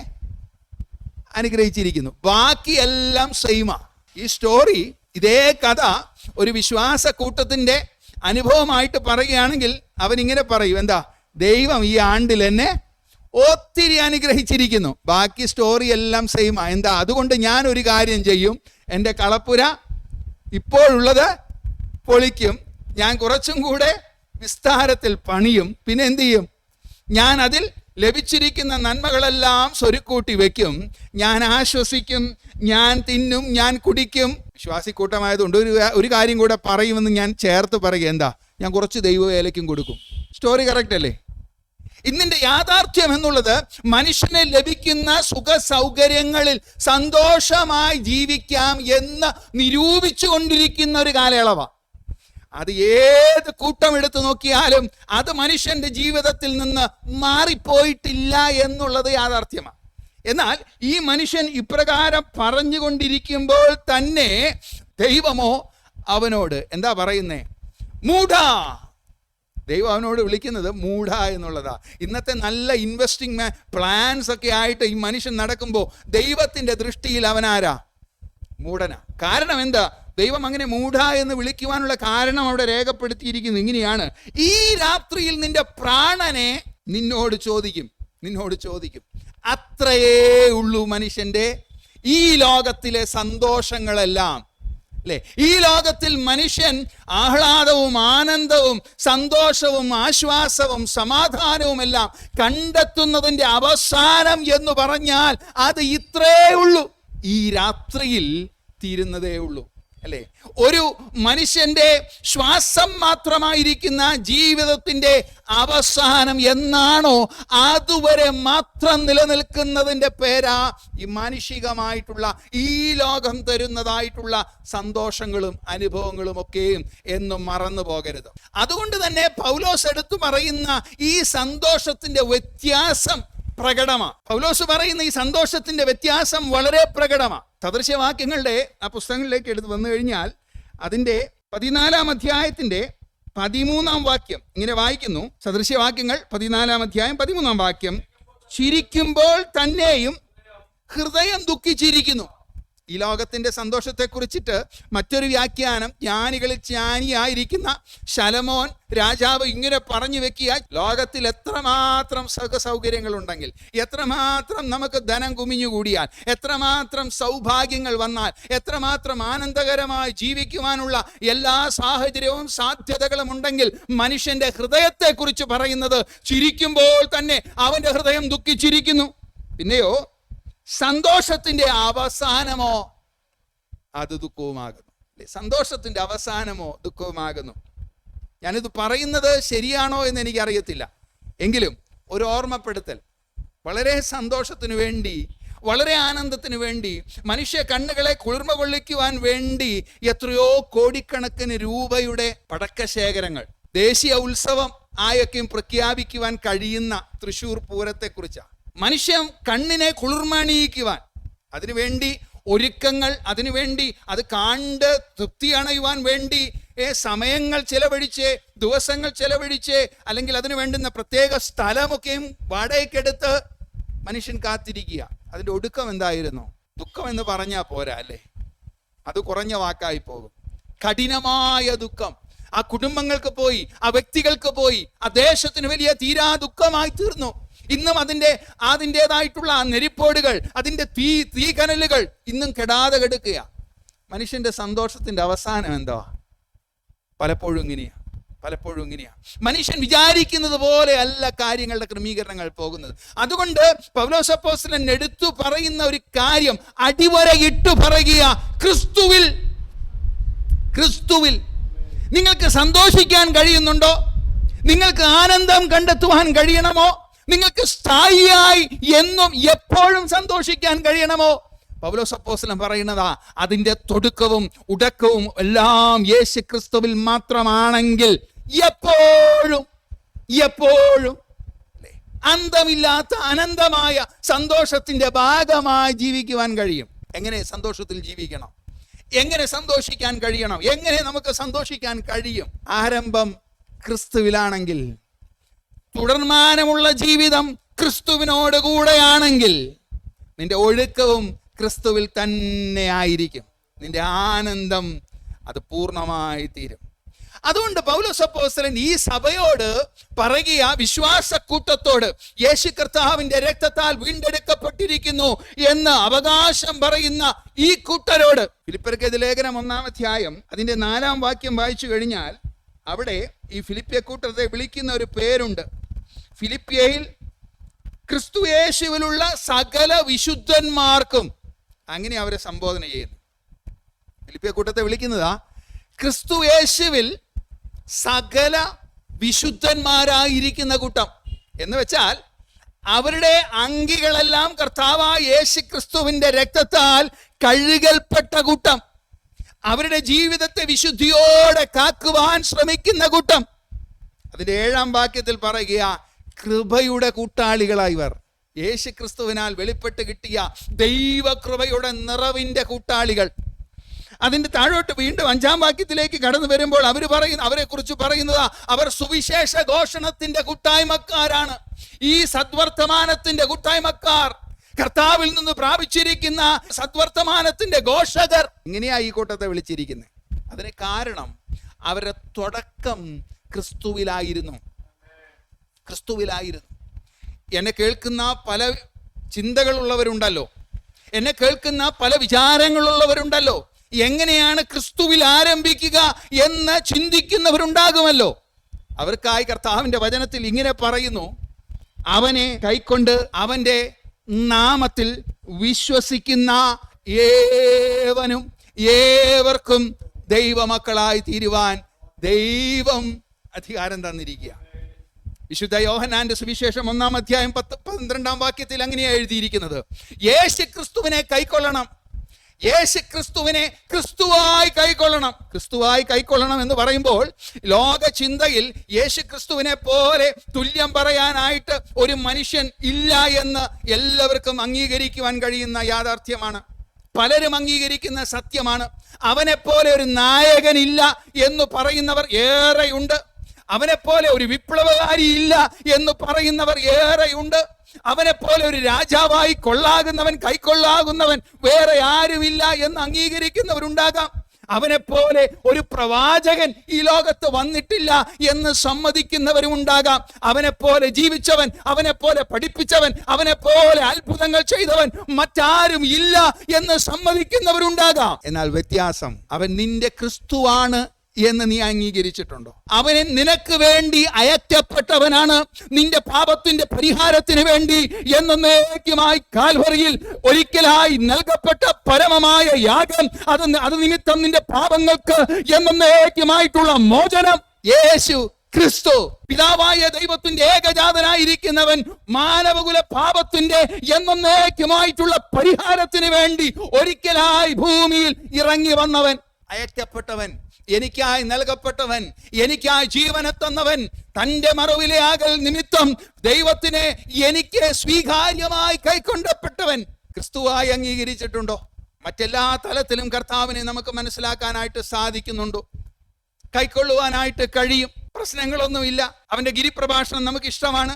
അനുഗ്രഹിച്ചിരിക്കുന്നു. ബാക്കിയെല്ലാം സെയിമാ. ഈ സ്റ്റോറി, ഇതേ കഥ ഒരു വിശ്വാസ കൂട്ടത്തിൻ്റെ അനുഭവമായിട്ട് പറയുകയാണെങ്കിൽ അവൻ ഇങ്ങനെ പറയും: എന്താ? ദൈവം ഈ ആണ്ടിൽ എന്നെ ഒത്തിരി അനുഗ്രഹിച്ചിരിക്കുന്നു. ബാക്കി സ്റ്റോറി എല്ലാം സെയിമാ. എന്താ? അതുകൊണ്ട് ഞാൻ ഒരു കാര്യം ചെയ്യും, എൻ്റെ കളപ്പുര ഇപ്പോഴുള്ളത് പൊളിക്കും, ഞാൻ കുറച്ചും കൂടെ വിസ്താരത്തിൽ പണിയും. പിന്നെ എന്ത് ചെയ്യും? ഞാൻ അതിൽ ലഭിച്ചിരിക്കുന്ന നന്മകളെല്ലാം സ്വരുക്കൂട്ടി വെക്കും, ഞാൻ ആശ്വസിക്കും, ഞാൻ തിന്നും, ഞാൻ കുടിക്കും. വിശ്വാസിക്കൂട്ടമായതുകൊണ്ട് ഒരു കാര്യം കൂടെ പറയുമെന്ന് ഞാൻ ചേർത്ത് പറയുക. എന്താ? ഞാൻ കുറച്ച് ദൈവവേലയ്ക്കും കൊടുക്കും. സ്റ്റോറി കറക്റ്റ് അല്ലേ? ഇന്നിന്റെ യാഥാർത്ഥ്യം എന്നുള്ളത് മനുഷ്യന് ലഭിക്കുന്ന സുഖ സൗകര്യങ്ങളിൽ സന്തോഷമായി ജീവിക്കാം എന്ന് നിരൂപിച്ചു കൊണ്ടിരിക്കുന്ന ഒരു കാലയളവാണ്. അത് ഏത് കൂട്ടം എടുത്തു നോക്കിയാലും അത് മനുഷ്യന്റെ ജീവിതത്തിൽ നിന്ന് മാറിപ്പോയിട്ടില്ല എന്നുള്ളത് യാഥാർത്ഥ്യമാണ്. എന്നാൽ ഈ മനുഷ്യൻ ഇപ്രകാരം പറഞ്ഞുകൊണ്ടിരിക്കുമ്പോൾ തന്നെ ദൈവമോ അവനോട് എന്താ പറയുന്നേ? മൂഢാ. ദൈവം അവനോട് വിളിക്കുന്നത് മൂഢ എന്നുള്ളതാ. ഇന്നത്തെ നല്ല ഇൻവെസ്റ്റിംഗ് പ്ലാൻസ് ഒക്കെ ആയിട്ട് ഈ മനുഷ്യൻ നടക്കുമ്പോൾ ദൈവത്തിന്റെ ദൃഷ്ടിയിൽ അവനാരാ? മൂഢനാ. കാരണം എന്താ? ദൈവം അങ്ങനെ മൂഢ എന്ന് വിളിക്കുവാനുള്ള കാരണം അവിടെ രേഖപ്പെടുത്തിയിരിക്കുന്നു. ഇങ്ങനെയാണ്: ഈ രാത്രിയിൽ നിന്റെ പ്രാണനെ നിന്നോട് ചോദിക്കും. അത്രയേ ഉള്ളൂ മനുഷ്യന്റെ ഈ ലോകത്തിലെ സന്തോഷങ്ങളെല്ലാം, അല്ലേ? ഈ ലോകത്തിൽ മനുഷ്യൻ ആഹ്ലാദവും ആനന്ദവും സന്തോഷവും ആശ്വാസവും സമാധാനവും എല്ലാം കണ്ടെത്തുന്നതിൻ്റെ അവസാനം എന്ന് പറഞ്ഞാൽ അത് ഇത്രേ ഉള്ളൂ. ഈ രാത്രിയിൽ തീരുന്നതേ ഉള്ളൂ. അല്ലേ? ഒരു മനുഷ്യന്റെ ശ്വാസം മാത്രമായിരിക്കുന്ന ജീവിതത്തിന്റെ അവസാനം എന്നാണോ അതുവരെ മാത്രം നിലനിൽക്കുന്നതിന്റെ പേരാ ഈ മാനുഷികമായിട്ടുള്ള ഈ ലോകം തരുന്നതായിട്ടുള്ള സന്തോഷങ്ങളും അനുഭവങ്ങളും ഒക്കെയും എന്നും മറന്നു പോകരുത്. അതുകൊണ്ട് തന്നെ പൗലോസ് എടുത്തു പറയുന്ന ഈ സന്തോഷത്തിന്റെ വ്യത്യാസം പ്രകടമാണ്. പൗലോസ് പറയുന്ന ഈ സന്തോഷത്തിന്റെ വ്യത്യാസം വളരെ പ്രകടമാണ്. സദൃശ്യവാക്യങ്ങളുടെ ആ പുസ്തകങ്ങളിലേക്ക് എടുത്ത് വന്നു കഴിഞ്ഞാൽ അതിൻ്റെ 14-ാം അധ്യായത്തിന്റെ 13-ാം വാക്യം ഇങ്ങനെ വായിക്കുന്നു. സദൃശ്യവാക്യങ്ങൾ 14-ാം അധ്യായം 13-ാം വാക്യം, ചിരിക്കുമ്പോൾ തന്നെയും ഹൃദയം ദുഃഖിച്ചിരിക്കുന്നു. ഈ ലോകത്തിന്റെ സന്തോഷത്തെ കുറിച്ചിട്ട് മറ്റൊരു വ്യാഖ്യാനം ജ്ഞാനികളിൽ ജ്ഞാനിയായിരിക്കുന്ന ശലോമോൻ രാജാവ് ഇങ്ങനെ പറഞ്ഞു വെക്കുക: ലോകത്തിൽ എത്രമാത്രം സുഖ സൗകര്യങ്ങൾ ഉണ്ടെങ്കിൽ, എത്രമാത്രം നമുക്ക് ധനം കുമിഞ്ഞുകൂടിയാൽ, എത്രമാത്രം സൗഭാഗ്യങ്ങൾ വന്നാൽ, എത്രമാത്രം ആനന്ദകരമായി ജീവിക്കുവാനുള്ള എല്ലാ സാഹചര്യവും സാധ്യതകളും ഉണ്ടെങ്കിൽ, മനുഷ്യന്റെ ഹൃദയത്തെ കുറിച്ച് പറയുന്നത് ചിരിക്കുമ്പോൾ തന്നെ അവന്റെ ഹൃദയം ദുഃഖിച്ചിരിക്കുന്നു. പിന്നെയോ സന്തോഷത്തിന്റെ അവസാനമോ അത് ദുഃഖവുമാകുന്നു. സന്തോഷത്തിന്റെ അവസാനമോ ദുഃഖവുമാകുന്നു. ഞാനിത് പറയുന്നത് ശരിയാണോ എന്ന് എനിക്കറിയത്തില്ല. എങ്കിലും ഒരു ഓർമ്മപ്പെടുത്തൽ, വളരെ സന്തോഷത്തിനു വേണ്ടി, വളരെ ആനന്ദത്തിന് വേണ്ടി, മനുഷ്യ കണ്ണുകളെ കുളിർമ കൊള്ളിക്കുവാൻ വേണ്ടി എത്രയോ കോടിക്കണക്കിന് രൂപയുടെ പടക്കശേഖരങ്ങൾ ദേശീയ ഉത്സവം ആയൊക്കെയും പ്രഖ്യാപിക്കുവാൻ കഴിയുന്ന തൃശ്ശൂർ പൂരത്തെക്കുറിച്ചാണ്. മനുഷ്യൻ കണ്ണിനെ കുളിർമണിയിക്കുവാൻ അതിനുവേണ്ടി ഒരുക്കങ്ങൾ, അതിനുവേണ്ടി അത് കണ്ട് തൃപ്തി അണയുവാൻ വേണ്ടി സമയങ്ങൾ ചെലവഴിച്ച്, ദിവസങ്ങൾ ചെലവഴിച്ച്, അല്ലെങ്കിൽ അതിനു വേണ്ടുന്ന പ്രത്യേക സ്ഥലമൊക്കെയും വാടകയ്ക്കെടുത്ത് മനുഷ്യൻ കാത്തിരിക്കുക. അതിൻ്റെ ഒടുക്കം എന്തായിരുന്നു? ദുഃഖം എന്ന് പറഞ്ഞാൽ പോരാ, അല്ലേ? അത് കുറഞ്ഞ വാക്കായി പോകും. കഠിനമായ ദുഃഖം ആ കുടുംബങ്ങൾക്ക് പോയി, ആ വ്യക്തികൾക്ക് പോയി, ആ ദേശത്തിന് വലിയ തീരാ ദുഃഖമായി തീർന്നു. ഇന്നും അതിൻ്റെതായിട്ടുള്ള ആ നെരിപ്പോടുകൾ, അതിൻ്റെ തീ കനലുകൾ ഇന്നും കെടാതെ കിടക്കുക. മനുഷ്യന്റെ സന്തോഷത്തിന്റെ അവസാനം എന്താ? പലപ്പോഴും ഇങ്ങനെയാ. മനുഷ്യൻ വിചാരിക്കുന്നത് പോലെ അല്ല കാര്യങ്ങളുടെ ക്രമീകരണങ്ങൾ പോകുന്നത്. അതുകൊണ്ട് പൗലോസ് അപ്പോസ്തലൻ എടുത്തു പറയുന്ന ഒരു കാര്യം അടിവരയിട്ടു പറയുക: ക്രിസ്തുവിൽ നിങ്ങൾക്ക് സന്തോഷിക്കാൻ കഴിയുന്നുണ്ടോ? നിങ്ങൾക്ക് ആനന്ദം കണ്ടെത്തുവാൻ കഴിയണമോ? നിങ്ങൾക്ക് സ്ഥായിയായി എന്നും എപ്പോഴും സന്തോഷിക്കാൻ കഴിയണമോ? പൗലോസ് അപ്പോസ്തലൻ പറയുന്നതാ, അതിൻ്റെ തുടക്കവും ഉടക്കവും എല്ലാം യേശു ക്രിസ്തുവിൽ മാത്രമാണെങ്കിൽ എപ്പോഴും അന്തമില്ലാത്ത അനന്തമായ സന്തോഷത്തിന്റെ ഭാഗമായി ജീവിക്കുവാൻ കഴിയും. എങ്ങനെ സന്തോഷത്തിൽ ജീവിക്കണം? എങ്ങനെ സന്തോഷിക്കാൻ കഴിയണം? എങ്ങനെ നമുക്ക് സന്തോഷിക്കാൻ കഴിയും? ആരംഭം ക്രിസ്തുവിലാണെങ്കിൽ, തുടർമാനമുള്ള ജീവിതം ക്രിസ്തുവിനോട് കൂടെയാണെങ്കിൽ, നിന്റെ ഒഴുക്കവും ക്രിസ്തുവിൽ തന്നെ ആയിരിക്കും. നിന്റെ ആനന്ദം അത് പൂർണ്ണമായി തീരും. അതുകൊണ്ട് പൗലോസ് അപ്പോസ്തലൻ ഈ സഭയോട് പറയുക, വിശ്വാസക്കൂട്ടത്തോട്, യേശു കർത്താവിന്റെ രക്തത്താൽ വീണ്ടെടുക്കപ്പെട്ടിരിക്കുന്നു എന്ന് അവകാശം പറയുന്ന ഈ കൂട്ടരോട്, ഫിലിപ്പിയർക്ക് ലേഖനം 1-ാം അധ്യായം അതിന്റെ 4-ാം വാക്യം വായിച്ചു കഴിഞ്ഞാൽ അവിടെ ഈ ഫിലിപ്പിയ കൂട്ടത്തെ വിളിക്കുന്ന ഒരു പേരുണ്ട്. ഫിലിപ്പിയയിൽ ക്രിസ്തു യേശുവിലുള്ള സകല വിശുദ്ധന്മാർക്കും, അങ്ങനെ അവരെ സംബോധന ചെയ്യുന്നു. ഫിലിപ്പിയ കൂട്ടത്തെ വിളിക്കുന്നതാ ക്രിസ്തു യേശുവിൽ സകല വിശുദ്ധന്മാരായിരിക്കുന്ന കൂട്ടം. എന്ന് വെച്ചാൽ അവരുടെ അങ്കികളെല്ലാം കർത്താവായ യേശു ക്രിസ്തുവിന്റെ രക്തത്താൽ കഴുകൽപ്പെട്ട കൂട്ടം, അവരുടെ ജീവിതത്തെ വിശുദ്ധിയോടെ കാക്കുവാൻ ശ്രമിക്കുന്ന കൂട്ടം. അതിന്റെ 7-ാം വാക്യത്തിൽ പറയുക, കൃപയുടെ കൂട്ടാളികളായവർ, യേശു ക്രിസ്തുവിനാൽ വെളിപ്പെട്ട് കിട്ടിയ ദൈവകൃപയുടെ നിറവിന്റെ കൂട്ടാളികൾ. അതിന്റെ താഴോട്ട് വീണ്ടും 5-ാം വാക്യത്തിലേക്ക് കടന്നു വരുമ്പോൾ അവരെ കുറിച്ച് പറയുന്നത്, അവർ സുവിശേഷ ഘോഷണത്തിന്റെ കൂട്ടായ്മക്കാരാണ്. ഈ സദ്വർത്തമാനത്തിന്റെ കൂട്ടായ്മക്കാർ, കർത്താവിൽ നിന്ന് പ്രാപിച്ചിരിക്കുന്ന സദ്വർത്തമാനത്തിന്റെ ഘോഷകർ, ഇങ്ങനെയാ ഈ കൂട്ടത്തെ വിളിച്ചിരിക്കുന്നത്. അതിന് കാരണം അവരുടെ തുടക്കം ക്രിസ്തുവിലായിരുന്നു. എന്നെ കേൾക്കുന്ന പല ചിന്തകളുള്ളവരുണ്ടല്ലോ, എന്നെ കേൾക്കുന്ന പല വിചാരങ്ങളുള്ളവരുണ്ടല്ലോ. എങ്ങനെയാണ് ക്രിസ്തുവിൽ ആരംഭിക്കുക എന്ന് ചിന്തിക്കുന്നവരുണ്ടാകുമല്ലോ. അവർക്കായി കർത്താവിന്റെ വചനത്തിൽ ഇങ്ങനെ പറയുന്നു, അവനെ കൈക്കൊണ്ട് അവന്റെ നാമത്തിൽ വിശ്വസിക്കുന്ന ഏവനും ഏവർക്കും ദൈവമക്കളായി തീരുവാൻ ദൈവം അധികാരം തന്നിരിക്കുക. വിശുദ്ധ യോഹന്നാന്റെ സുവിശേഷം 1-ാം അധ്യായം 12-ാം വാക്യത്തിൽ അങ്ങനെയാണ് എഴുതിയിരിക്കുന്നത്, യേശു ക്രിസ്തുവിനെ കൈക്കൊള്ളണം. യേശു ക്രിസ്തുവിനെ ക്രിസ്തുവായി കൈക്കൊള്ളണം. ക്രിസ്തുവായി കൈക്കൊള്ളണം എന്ന് പറയുമ്പോൾ ലോക ചിന്തയിൽ യേശു ക്രിസ്തുവിനെ പോലെ തുല്യം പറയാനായിട്ട് ഒരു മനുഷ്യൻ ഇല്ല എന്ന് എല്ലാവർക്കും അംഗീകരിക്കുവാൻ കഴിയുന്ന യാഥാർത്ഥ്യമാണ്. പലരും അംഗീകരിക്കുന്ന സത്യമാണ്. അവനെപ്പോലെ ഒരു നായകനില്ല എന്ന് പറയുന്നവർ ഏറെയുണ്ട്. അവനെപ്പോലെ ഒരു വിപ്ലവകാരി ഇല്ല എന്ന് പറയുന്നവർ ഏറെയുണ്ട്. അവനെപ്പോലെ ഒരു രാജാവായി കൊള്ളാകുന്നവൻ, കൈക്കൊള്ളാകുന്നവൻ വേറെ ആരുമില്ല എന്ന് അംഗീകരിക്കുന്നവരുണ്ടാകാം. അവനെപ്പോലെ ഒരു പ്രവാചകൻ ഈ ലോകത്ത് വന്നിട്ടില്ല എന്ന് സമ്മതിക്കുന്നവരും ഉണ്ടാകാം. അവനെപ്പോലെ ജീവിച്ചവൻ, അവനെപ്പോലെ പഠിപ്പിച്ചവൻ, അവനെപ്പോലെ അത്ഭുതങ്ങൾ ചെയ്തവൻ മറ്റാരും ഇല്ല എന്ന് സമ്മതിക്കുന്നവരുണ്ടാകാം. എന്നാൽ വ്യത്യാസം, അവൻ നിന്റെ ക്രിസ്തുവാണ് എന്ന് നീ അംഗീകരിച്ചിട്ടുണ്ടോ? അവനെ നിനക്ക് വേണ്ടി അയക്കപ്പെട്ടവനാണ്, നിന്റെ പാപത്തിന്റെ പരിഹാരത്തിന് വേണ്ടി എന്നേക്കുമായി കാൽവറിയിൽ ഒരിക്കലായി നൽകപ്പെട്ട പരമമായ യാഗം. അത് നിമിത്തം നിന്റെ പാപങ്ങൾക്ക് എന്നേക്കുമായിട്ടുള്ള മോചനം. യേശു ക്രിസ്തു പിതാവായ ദൈവത്തിന്റെ ഏകജാതനായിരിക്കുന്നവൻ മാനവകുല പാപത്തിന്റെ എന്നേക്കുമായിട്ടുള്ള പരിഹാരത്തിന് വേണ്ടി ഒരിക്കലായി ഭൂമിയിൽ ഇറങ്ങി വന്നവൻ, അയക്കപ്പെട്ടവൻ, എനിക്കായി നൽകപ്പെട്ടവൻ, എനിക്കായി ജീവനെ തന്നവൻ, തന്റെ മറവിലെ ആകൽ നിമിത്തം ദൈവത്തിനെ എനിക്ക് സ്വീകാര്യമായി കൈക്കൊണ്ടപ്പെട്ടവൻ ക്രിസ്തുവായി അംഗീകരിച്ചിട്ടുണ്ടോ? മറ്റെല്ലാ തലത്തിലും കർത്താവിനെ നമുക്ക് മനസ്സിലാക്കാനായിട്ട് സാധിക്കുന്നുണ്ടോ? കൈക്കൊള്ളുവാനായിട്ട് കഴിയും. പ്രശ്നങ്ങളൊന്നുമില്ല. അവന്റെ ഗിരിപ്രഭാഷണം നമുക്ക് ഇഷ്ടമാണ്.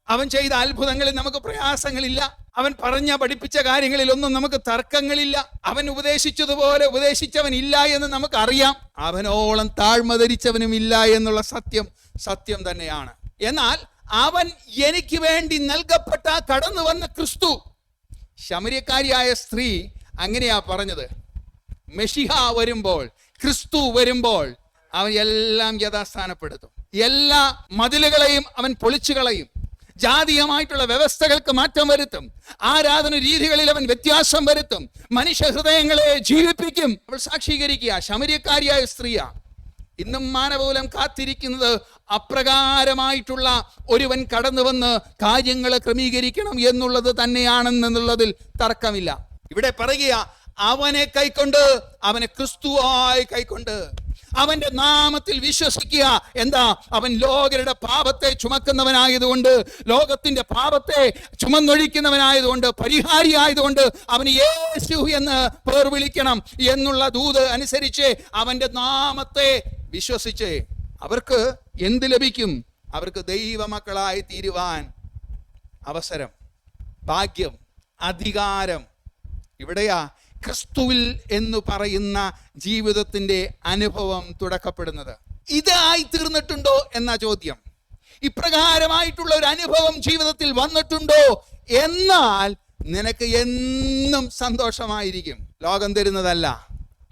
അവൻ ചെയ്ത അത്ഭുതങ്ങളിൽ നമുക്ക് പ്രയാസങ്ങളില്ല. അവൻ പഠിപ്പിച്ച കാര്യങ്ങളിലൊന്നും നമുക്ക് തർക്കങ്ങളില്ല. അവൻ ഉപദേശിച്ചതുപോലെ ഉപദേശിച്ചവൻ ഇല്ല എന്ന് നമുക്ക് അറിയാം. അവനോളം താഴ്മ ധരിച്ചവനും ഇല്ല എന്നുള്ള സത്യം തന്നെയാണ്. എന്നാൽ അവൻ എനിക്ക് വേണ്ടി നൽകപ്പെട്ട കടന്നു വന്ന ക്രിസ്തു. ശമര്യക്കാരിയായ സ്ത്രീ അങ്ങനെയാ പറഞ്ഞത്. മെഷിഹ വരുമ്പോൾ, ക്രിസ്തു വരുമ്പോൾ അവൻ എല്ലാം യഥാസ്ഥാനപ്പെടുത്തും. എല്ലാ മതിലുകളെയും അവൻ പൊളിച്ചു കളയും. ജാതീയമായിട്ടുള്ള വ്യവസ്ഥകൾക്ക് മാറ്റം വരുത്തും. ആരാധന രീതികളിൽ അവൻ വ്യത്യാസം വരുത്തും. മനുഷ്യ ഹൃദയങ്ങളെ ജീവിപ്പിക്കും. അവൾ സാക്ഷീകരിക്കുക. ശമര്യക്കാരിയായ സ്ത്രീയാ. ഇന്നും മാനവകുലം കാത്തിരിക്കുന്നത് അപ്രകാരമായിട്ടുള്ള ഒരുവൻ കടന്നു വന്ന് കാര്യങ്ങളെ ക്രമീകരിക്കണം എന്നുള്ളത് തന്നെയാണെന്നുള്ളതിൽ തർക്കമില്ല. ഇവിടെ പറയുക, അവനെ കൈക്കൊണ്ട്, അവനെ ക്രിസ്തുവായി കൈക്കൊണ്ട്, അവന്റെ നാമത്തിൽ വിശ്വസിക്കുക. എന്താ? അവൻ ലോകരുടെ പാപത്തെ ചുമക്കുന്നവനായതുകൊണ്ട്, ലോകത്തിന്റെ പാപത്തെ ചുമന്നൊഴിക്കുന്നവനായതുകൊണ്ട്, പരിഹാരിയായതുകൊണ്ട് അവന് യേശു എന്ന് പേർ വിളിക്കണം എന്നുള്ള ദൂത് അനുസരിച്ച് അവന്റെ നാമത്തെ വിശ്വസിച്ച് അവർക്ക് എന്ത് ലഭിക്കും? അവർക്ക് ദൈവമക്കളായി തീരുവാൻ അവസരം, ഭാഗ്യം, അധികാരം. ഇവിടെയാ ക്രിസ്തുവിൽ എന്ന് പറയുന്ന ജീവിതത്തിന്റെ അനുഭവം തുടക്കപ്പെടുന്നത്. ഇതായി തീർന്നിട്ടുണ്ടോ എന്ന ചോദ്യം. ഇപ്രകാരമായിട്ടുള്ള ഒരു അനുഭവം ജീവിതത്തിൽ വന്നിട്ടുണ്ടോ? എന്നാൽ നിനക്ക് എന്നും സന്തോഷമായിരിക്കും. ലോകം തരുന്നതല്ല,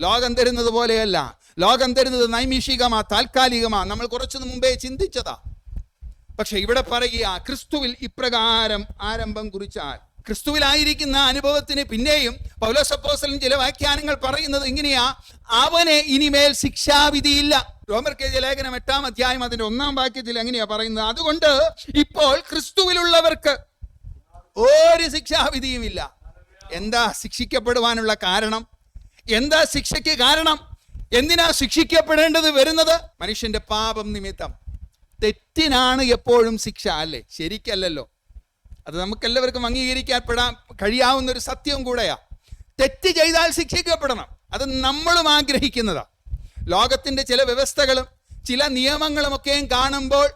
ലോകം തരുന്നത് പോലെയല്ല. ലോകം തരുന്നത് നൈമിഷികമാ, താൽക്കാലികമാ. നമ്മൾ കുറച്ചു മുമ്പേ ചിന്തിച്ചതാ. പക്ഷെ ഇവിടെ പറയുക, ക്രിസ്തുവിൽ ഇപ്രകാരം ആരംഭം കുറിച്ചാൽ, ക്രിസ്തുവിലായിരിക്കുന്ന അനുഭവത്തിന് പിന്നെയും പൗലോസ് അപ്പോസ്തലൻ ചില വ്യാഖ്യാനങ്ങൾ പറയുന്നത് ഇങ്ങനെയാ: അവനെ ഇനിമേൽ ശിക്ഷാവിധിയില്ല. റോമർക്കെഴുതിയ ലേഖനം 8-ാം അധ്യായം അതിന്റെ 1-ാം വാക്യത്തിൽ എങ്ങനെയാ പറയുന്നത്? അതുകൊണ്ട് ഇപ്പോൾ ക്രിസ്തുവിലുള്ളവർക്ക് ഒരു ശിക്ഷാവിധിയുമില്ല. എന്താ ശിക്ഷിക്കപ്പെടുവാനുള്ള കാരണം? എന്താ ശിക്ഷയ്ക്ക് കാരണം? എന്തിനാ ശിക്ഷിക്കപ്പെടേണ്ടത് വരുന്നത്? മനുഷ്യന്റെ പാപം നിമിത്തം. തെറ്റിനാണ് എപ്പോഴും ശിക്ഷ, അല്ലേ? ശരിക്കല്ലല്ലോ. അത് നമുക്കെല്ലാവർക്കും അംഗീകരിക്കപ്പെടാൻ കഴിയാവുന്ന ഒരു സത്യവും കൂടെയാ. തെറ്റ് ചെയ്താൽ ശിക്ഷിക്കപ്പെടണം. അത് നമ്മളും ആഗ്രഹിക്കുന്നതാ. ലോകത്തിന്റെ ചില വ്യവസ്ഥകളും ചില നിയമങ്ങളും ഒക്കെയും കാണുമ്പോൾ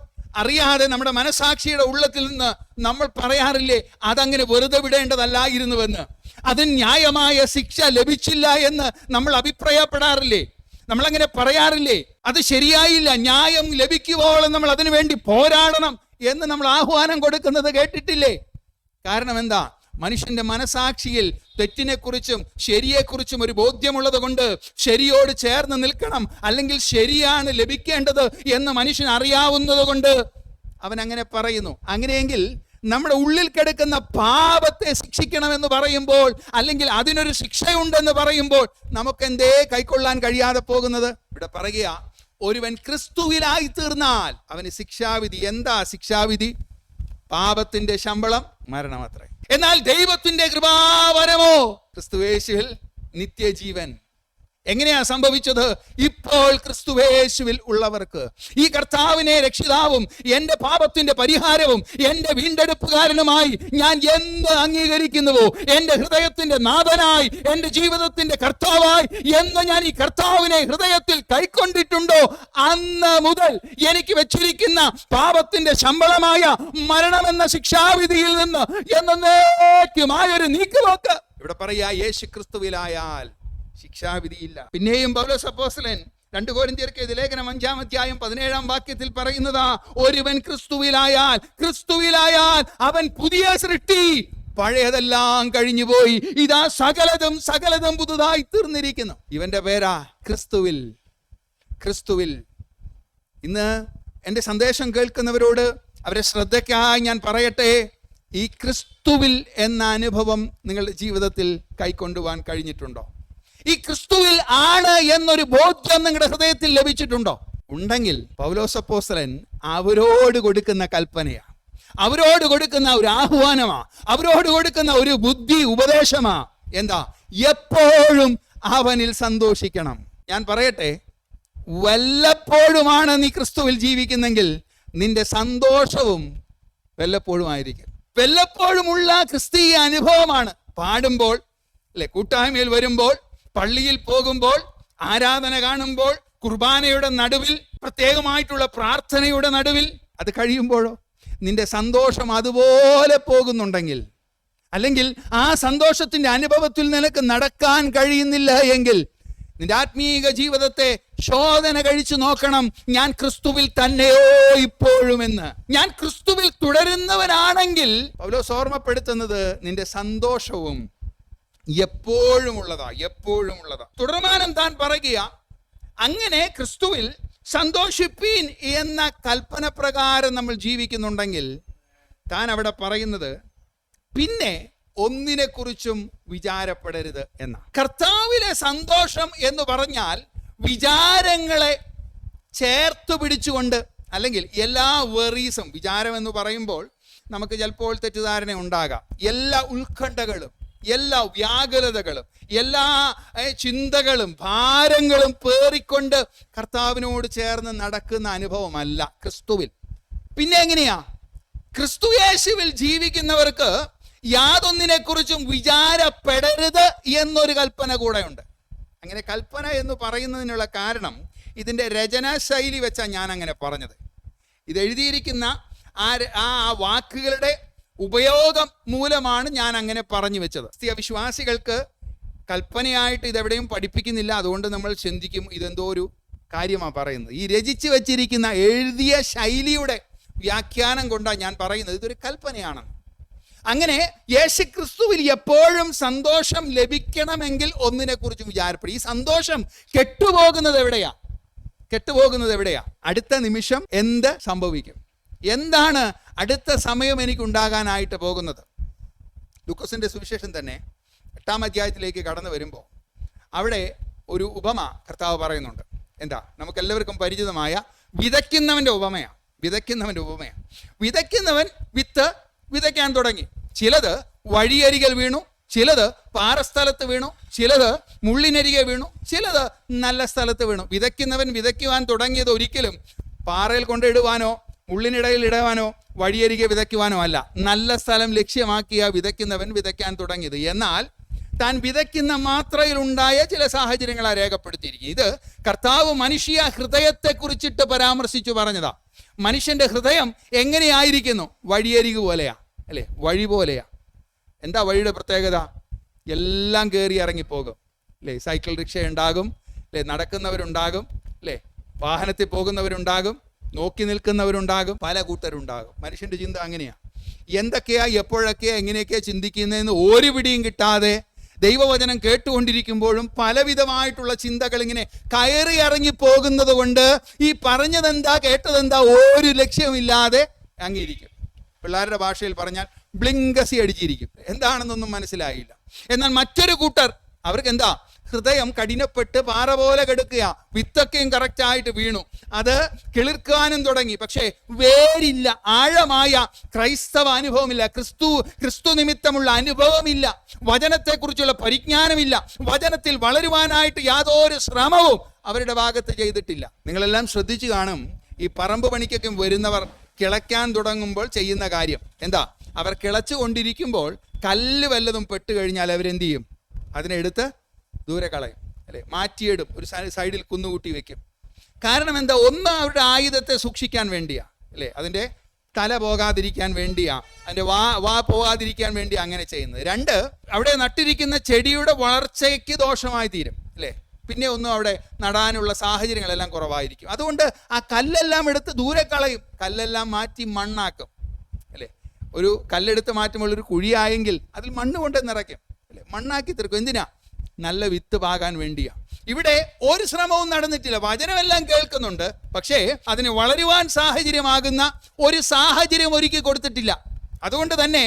അറിയാതെ നമ്മുടെ മനസാക്ഷിയുടെ ഉള്ളത്തിൽ നിന്ന് നമ്മൾ പറയാറില്ലേ, അതങ്ങനെ വെറുതെ വിടേണ്ടതല്ലായിരുന്നുവെന്ന്, അതിന് ന്യായമായ ശിക്ഷ ലഭിച്ചില്ല എന്ന് നമ്മൾ അഭിപ്രായപ്പെടാറില്ലേ? നമ്മളങ്ങനെ പറയാറില്ലേ? അത് ശരിയായില്ല, ന്യായം ലഭിക്കുവോളം നമ്മൾ അതിനു വേണ്ടി പോരാടണം എന്ന് നമ്മൾ ആഹ്വാനം കൊടുക്കുന്നത് കേട്ടിട്ടില്ലേ? കാരണം എന്താ? മനുഷ്യന്റെ മനസാക്ഷിയിൽ തെറ്റിനെക്കുറിച്ചും ശരിയെക്കുറിച്ചും ഒരു ബോധ്യമുള്ളത് കൊണ്ട് ശരിയോട് ചേർന്ന് നിൽക്കണം, അല്ലെങ്കിൽ ശരിയാണ് ലഭിക്കേണ്ടത് എന്ന് മനുഷ്യൻ അറിയാവുന്നത് കൊണ്ട് അവൻ അങ്ങനെ പറയുന്നു. അങ്ങനെയെങ്കിൽ നമ്മുടെ ഉള്ളിൽ കിടക്കുന്ന പാപത്തെ ശിക്ഷിക്കണമെന്ന് പറയുമ്പോൾ, അല്ലെങ്കിൽ അതിനൊരു ശിക്ഷയുണ്ടെന്ന് പറയുമ്പോൾ നമുക്ക് എന്തേ കൈക്കൊള്ളാൻ കഴിയാതെ പോകുന്നത്? ഇവിടെ പറയുക, ഒരുവൻ ക്രിസ്തുവിലായി തീർന്നാൽ അവന് ശിക്ഷാവിധി. എന്താ ശിക്ഷാവിധി? പാപത്തിന്റെ ശമ്പളം മരണമത്രേ. എന്നാൽ ദൈവത്തിന്റെ കൃപാവരമോ ക്രിസ്തുയേശുവിൽ നിത്യജീവൻ. എങ്ങനെയാ സംഭവിച്ചത്? ഇപ്പോൾ ക്രിസ്തുയേശുവിൽ ഉള്ളവർക്ക് ഈ കർത്താവിനെ രക്ഷിതാവും എന്റെ പാപത്തിന്റെ പരിഹാരവും എന്റെ വീണ്ടെടുപ്പുകാരനുമായി ഞാൻ എന്ത് അംഗീകരിക്കുന്നുവോ, എന്റെ ഹൃദയത്തിന്റെ നാഥനായി, എന്റെ ജീവിതത്തിന്റെ കർത്താവായി എന്ന് ഞാൻ ഈ കർത്താവിനെ ഹൃദയത്തിൽ കൈക്കൊണ്ടിട്ടുണ്ടോ, അന്ന് മുതൽ എനിക്ക് വെച്ചിരിക്കുന്ന പാപത്തിന്റെ ശമ്പളമായ മരണമെന്ന ശിക്ഷാവിധിയിൽ നിന്ന് എന്നേക്കുമായൊരു നീക്കുപോക്ക്. ഇവിടെ പറയാ, യേശു ക്രിസ്തുവിലായാൽ ശിക്ഷാവിധിയില്ല. പിന്നെയും പൗലോസ് അപ്പോസ്തലൻ 2 കൊരിന്ത്യർക്ക് ലേഖനം 5-ാം അധ്യായം 17-ാം വാക്യത്തിൽ പറയുന്നതാ, ഒരുവൻ ക്രിസ്തുവിലായാൽ അവൻ പുതിയ സൃഷ്ടി, പഴയതെല്ലാം കഴിഞ്ഞുപോയി, ഇതാ സകലതും പുതുതായി തീർന്നിരിക്കുന്നു. ഇവന്റെ പേരാ ക്രിസ്തുവിൽ. ഇന്ന് എന്റെ സന്ദേശം കേൾക്കുന്നവരോട് അവരെ ശ്രദ്ധയ്ക്കായി ഞാൻ പറയട്ടെ, ഈ ക്രിസ്തുവിൽ എന്ന അനുഭവം നിങ്ങളുടെ ജീവിതത്തിൽ കൈക്കൊണ്ടുപോകാൻ കഴിഞ്ഞിട്ടുണ്ടോ? ഈ ക്രിസ്തുവിൽ ആണ് എന്നൊരു ബോധ്യം നിങ്ങളുടെ ഹൃദയത്തിൽ ലഭിച്ചിട്ടുണ്ടോ? ഉണ്ടെങ്കിൽ പൗലോസ് അപ്പോസ്തലൻ അവരോട് കൊടുക്കുന്ന കൽപ്പനയാ, അവരോട് കൊടുക്കുന്ന ഒരു ആഹ്വാനമാ, അവരോട് കൊടുക്കുന്ന ഒരു ബുദ്ധി ഉപദേശമാ. എന്താ? എപ്പോഴും അവനിൽ സന്തോഷിക്കണം. ഞാൻ പറയട്ടെ, വല്ലപ്പോഴുമാണ് നീ ക്രിസ്തുവിൽ ജീവിക്കുന്നെങ്കിൽ നിന്റെ സന്തോഷവും വല്ലപ്പോഴും ആയിരിക്കും. വല്ലപ്പോഴുമുള്ള ക്രിസ്തീയ അനുഭവമാണ് പാടുമ്പോൾ, അല്ലെ, കൂട്ടായ്മയിൽ വരുമ്പോൾ, പള്ളിയിൽ പോകുമ്പോൾ, ആരാധന കാണുമ്പോൾ, കുർബാനയുടെ നടുവിൽ, പ്രത്യേകമായിട്ടുള്ള പ്രാർത്ഥനയുടെ നടുവിൽ. അത് കഴിയുമ്പോഴോ നിന്റെ സന്തോഷം അതുപോലെ പോകുന്നുണ്ടെങ്കിൽ, അല്ലെങ്കിൽ ആ സന്തോഷത്തിന്റെ അനുഭവത്തിൽ നിനക്ക് നടക്കാൻ കഴിയുന്നില്ല എങ്കിൽ നിന്റെ ആത്മീക ജീവിതത്തെ ശോധന കഴിച്ചു നോക്കണം. ഞാൻ ക്രിസ്തുവിൽ തന്നെയോ ഇപ്പോഴും എന്ന്. ഞാൻ ക്രിസ്തുവിൽ തുടരുന്നവനാണെങ്കിൽ പൗലോസ് ഓർമ്മപ്പെടുത്തുന്നത് നിന്റെ സന്തോഷവും എപ്പോഴും ഉള്ളതാ. തുടർമാനം താൻ പറയുക, അങ്ങനെ ക്രിസ്തുവിൽ സന്തോഷിപ്പീൻ എന്ന കൽപ്പന പ്രകാരം നമ്മൾ ജീവിക്കുന്നുണ്ടെങ്കിൽ താൻ അവിടെ പറയുന്നത്, പിന്നെ ഒന്നിനെ കുറിച്ചും വിചാരപ്പെടരുത് എന്ന. കർത്താവിലെ സന്തോഷം എന്ന് പറഞ്ഞാൽ വിചാരങ്ങളെ ചേർത്ത് പിടിച്ചുകൊണ്ട്, അല്ലെങ്കിൽ എല്ലാ വെറീസും, വിചാരം എന്ന് പറയുമ്പോൾ നമുക്ക് ചിലപ്പോൾ തെറ്റിദ്ധാരണ ഉണ്ടാകാം. എല്ലാ ഉത്കണ്ഠകളും, എല്ലാ വ്യാകുലതകളും, എല്ലാ ചിന്തകളും ഭാരങ്ങളും പേറിക്കൊണ്ട് കർത്താവിനോട് ചേർന്ന് നടക്കുന്ന അനുഭവമല്ല ക്രിസ്തുവിൽ. പിന്നെ എങ്ങനെയാ? ക്രിസ്തുയേശുവിൽ ജീവിക്കുന്നവർക്ക് യാതൊന്നിനെ കുറിച്ചും വിചാരപ്പെടരുത് എന്നൊരു കൽപ്പന കൂടെ ഉണ്ട്. അങ്ങനെ കൽപ്പന എന്ന് പറയുന്നതിനുള്ള കാരണം ഇതിൻ്റെ രചനാ ശൈലി വെച്ചാണ് ഞാൻ അങ്ങനെ പറഞ്ഞത്. ഇത് എഴുതിയിരിക്കുന്ന ആ വാക്കുകളുടെ ഉപയോഗം മൂലമാണ് ഞാൻ അങ്ങനെ പറഞ്ഞു വെച്ചത്. വിശ്വാസികൾക്ക് കൽപ്പനയായിട്ട് ഇതെവിടെയും പഠിപ്പിക്കുന്നില്ല. അതുകൊണ്ട് നമ്മൾ ചിന്തിക്കും ഇതെന്തോ ഒരു കാര്യമാണ് പറയുന്നത്. ഈ രചിച്ചു വച്ചിരിക്കുന്ന എഴുതിയ ശൈലിയുടെ വ്യാഖ്യാനം കൊണ്ടാണ് ഞാൻ പറയുന്നത് ഇതൊരു കൽപ്പനയാണ്. അങ്ങനെ യേശുക്രിസ്തുവിൽ എപ്പോഴും സന്തോഷം ലഭിക്കണമെങ്കിൽ ഒന്നിനെ കുറിച്ച് വിചാരപ്പെടും. ഈ സന്തോഷം കെട്ടുപോകുന്നത് എവിടെയാ? അടുത്ത നിമിഷം എന്ത് സംഭവിക്കും? എന്താണ് അടുത്ത സമയം എനിക്കുണ്ടാകാനായിട്ട് പോകുന്നത്? ലൂക്കോസിന്റെ സുവിശേഷം തന്നെ 8-ാം അധ്യായത്തിലേക്ക് കടന്നു വരുമ്പോൾ അവിടെ ഒരു ഉപമ കർത്താവ് പറയുന്നുണ്ട്. എന്താ? നമുക്കെല്ലാവർക്കും പരിചിതമായ വിതയ്ക്കുന്നവൻ്റെ ഉപമയാണ്. വിതയ്ക്കുന്നവൻ വിത്ത് വിതയ്ക്കാൻ തുടങ്ങി. ചിലത് വഴിയരികിൽ വീണു, ചിലത് പാറസ്ഥലത്ത് വീണു, ചിലത് മുള്ളിനരികെ വീണു, ചിലത് നല്ല സ്ഥലത്ത് വീണു. വിതയ്ക്കുന്നവൻ വിതയ്ക്കുവാൻ തുടങ്ങിയത് ഒരിക്കലും പാറയിൽ കൊണ്ടിടുവാനോ മുള്ളിനിടയിൽ ഇടുവാനോ വഴിയരികെ വിതയ്ക്കുവാനോ അല്ല. നല്ല സ്ഥലം ലക്ഷ്യമാക്കിയ വിതയ്ക്കുന്നവൻ വിതയ്ക്കാൻ തുടങ്ങിയത്. എന്നാൽ താൻ വിതയ്ക്കുന്ന മാത്രയിലുണ്ടായ ചില സാഹചര്യങ്ങളാണ് രേഖപ്പെടുത്തിയിരിക്കുക. ഇത് കർത്താവ് മനുഷ്യ ഹൃദയത്തെ കുറിച്ചിട്ട് പരാമർശിച്ചു പറഞ്ഞതാ. മനുഷ്യന്റെ ഹൃദയം എങ്ങനെയായിരിക്കുന്നു? വഴിയരികു പോലെയാ, അല്ലേ? വഴി പോലെയാ. എന്താ വഴിയുടെ പ്രത്യേകത? എല്ലാം കയറി ഇറങ്ങിപ്പോകും, അല്ലേ? സൈക്കിൾ റിക്ഷ ഉണ്ടാകും, അല്ലേ? നടക്കുന്നവരുണ്ടാകും, അല്ലേ? വാഹനത്തിൽ പോകുന്നവരുണ്ടാകും, നോക്കി നിൽക്കുന്നവരുണ്ടാകും, പല കൂട്ടരുണ്ടാകും. മനുഷ്യന്റെ ചിന്ത അങ്ങനെയാ. എന്തൊക്കെയാ, എപ്പോഴൊക്കെയാ, എങ്ങനെയൊക്കെയാ ചിന്തിക്കുന്നതെന്ന് ഒരു പിടിയും കിട്ടാതെ ദൈവവചനം കേട്ടുകൊണ്ടിരിക്കുമ്പോഴും പലവിധമായിട്ടുള്ള ചിന്തകൾ ഇങ്ങനെ കയറി ഇറങ്ങി പോകുന്നത് കൊണ്ട് ഈ പറഞ്ഞതെന്താ കേട്ടതെന്താ ഒരു ലക്ഷ്യമില്ലാതെ അങ്ങിരിക്കും. പിള്ളേരുടെ ഭാഷയിൽ പറഞ്ഞാൽ ബ്ലിങ്കസി അടിച്ചിരിക്കും, എന്താണെന്നൊന്നും മനസ്സിലായില്ല. എന്നാൽ മറ്റൊരു കൂട്ടർ, അവർക്ക് എന്താ, ഹൃദയം കഠിനപ്പെട്ട് പാറ പോലെ കെടുക്കുക, വിത്തൊക്കെയും കറക്റ്റായിട്ട് വീണു, അത് കിളിർക്കാനും തുടങ്ങി, പക്ഷേ വേരില്ല, ആഴമായ ക്രൈസ്തവ അനുഭവമില്ല, ക്രിസ്തു നിമിത്തമുള്ള അനുഭവമില്ല, വചനത്തെക്കുറിച്ചുള്ള പരിജ്ഞാനമില്ല, വചനത്തിൽ വളരുവാനായിട്ട് യാതൊരു ശ്രമവും അവരുടെ ഭാഗത്ത് ചെയ്തിട്ടില്ല. നിങ്ങളെല്ലാം ശ്രദ്ധിച്ചു കാണും, ഈ പറമ്പ് പണിക്കൊക്കെ വരുന്നവർ കിളയ്ക്കാൻ തുടങ്ങുമ്പോൾ ചെയ്യുന്ന കാര്യം എന്താ? അവർ കിളച്ചു കൊണ്ടിരിക്കുമ്പോൾ കല്ല് വല്ലതും പെട്ട് കഴിഞ്ഞാൽ അവരെന്ത് ചെയ്യും? അതിനെടുത്ത് ദൂരെ കളയും, അല്ലെ, മാറ്റിയിടും, ഒരു സൈഡിൽ കുന്നുകൂട്ടി വെക്കും. കാരണം എന്താ? ഒന്ന്, അവരുടെ ആയുധത്തെ സൂക്ഷിക്കാൻ വേണ്ടിയാ, അല്ലേ, അതിൻ്റെ തല പോകാതിരിക്കാൻ വേണ്ടിയാ, അതിൻ്റെ വാ പോകാതിരിക്കാൻ വേണ്ടിയാ അങ്ങനെ ചെയ്യുന്നത്. രണ്ട്, അവിടെ നട്ടിരിക്കുന്ന ചെടിയുടെ വളർച്ചയ്ക്ക് ദോഷമായി തീരും, അല്ലേ, പിന്നെ ഒന്നും അവിടെ നടാനുള്ള സാഹചര്യങ്ങളെല്ലാം കുറവായിരിക്കും. അതുകൊണ്ട് ആ കല്ലെല്ലാം എടുത്ത് ദൂരെ കളയും, കല്ലെല്ലാം മാറ്റി മണ്ണാക്കും, അല്ലേ. ഒരു കല്ലെടുത്ത് മാറ്റുമ്പോൾ ഒരു കുഴിയായെങ്കിൽ അതിൽ മണ്ണ് കൊണ്ട് നിറയ്ക്കും, അല്ലേ, മണ്ണാക്കി തീർക്കും. എന്തിനാ? നല്ല വിത്ത് പാകാൻ വേണ്ടിയാ. ഇവിടെ ഒരു ശ്രമവും നടന്നിട്ടില്ല. വചനമെല്ലാം കേൾക്കുന്നുണ്ട്, പക്ഷേ അതിന് വളരുവാൻ സാഹചര്യമാകുന്ന ഒരു സാഹചര്യം ഒരുക്കി കൊടുത്തിട്ടില്ല. അതുകൊണ്ട് തന്നെ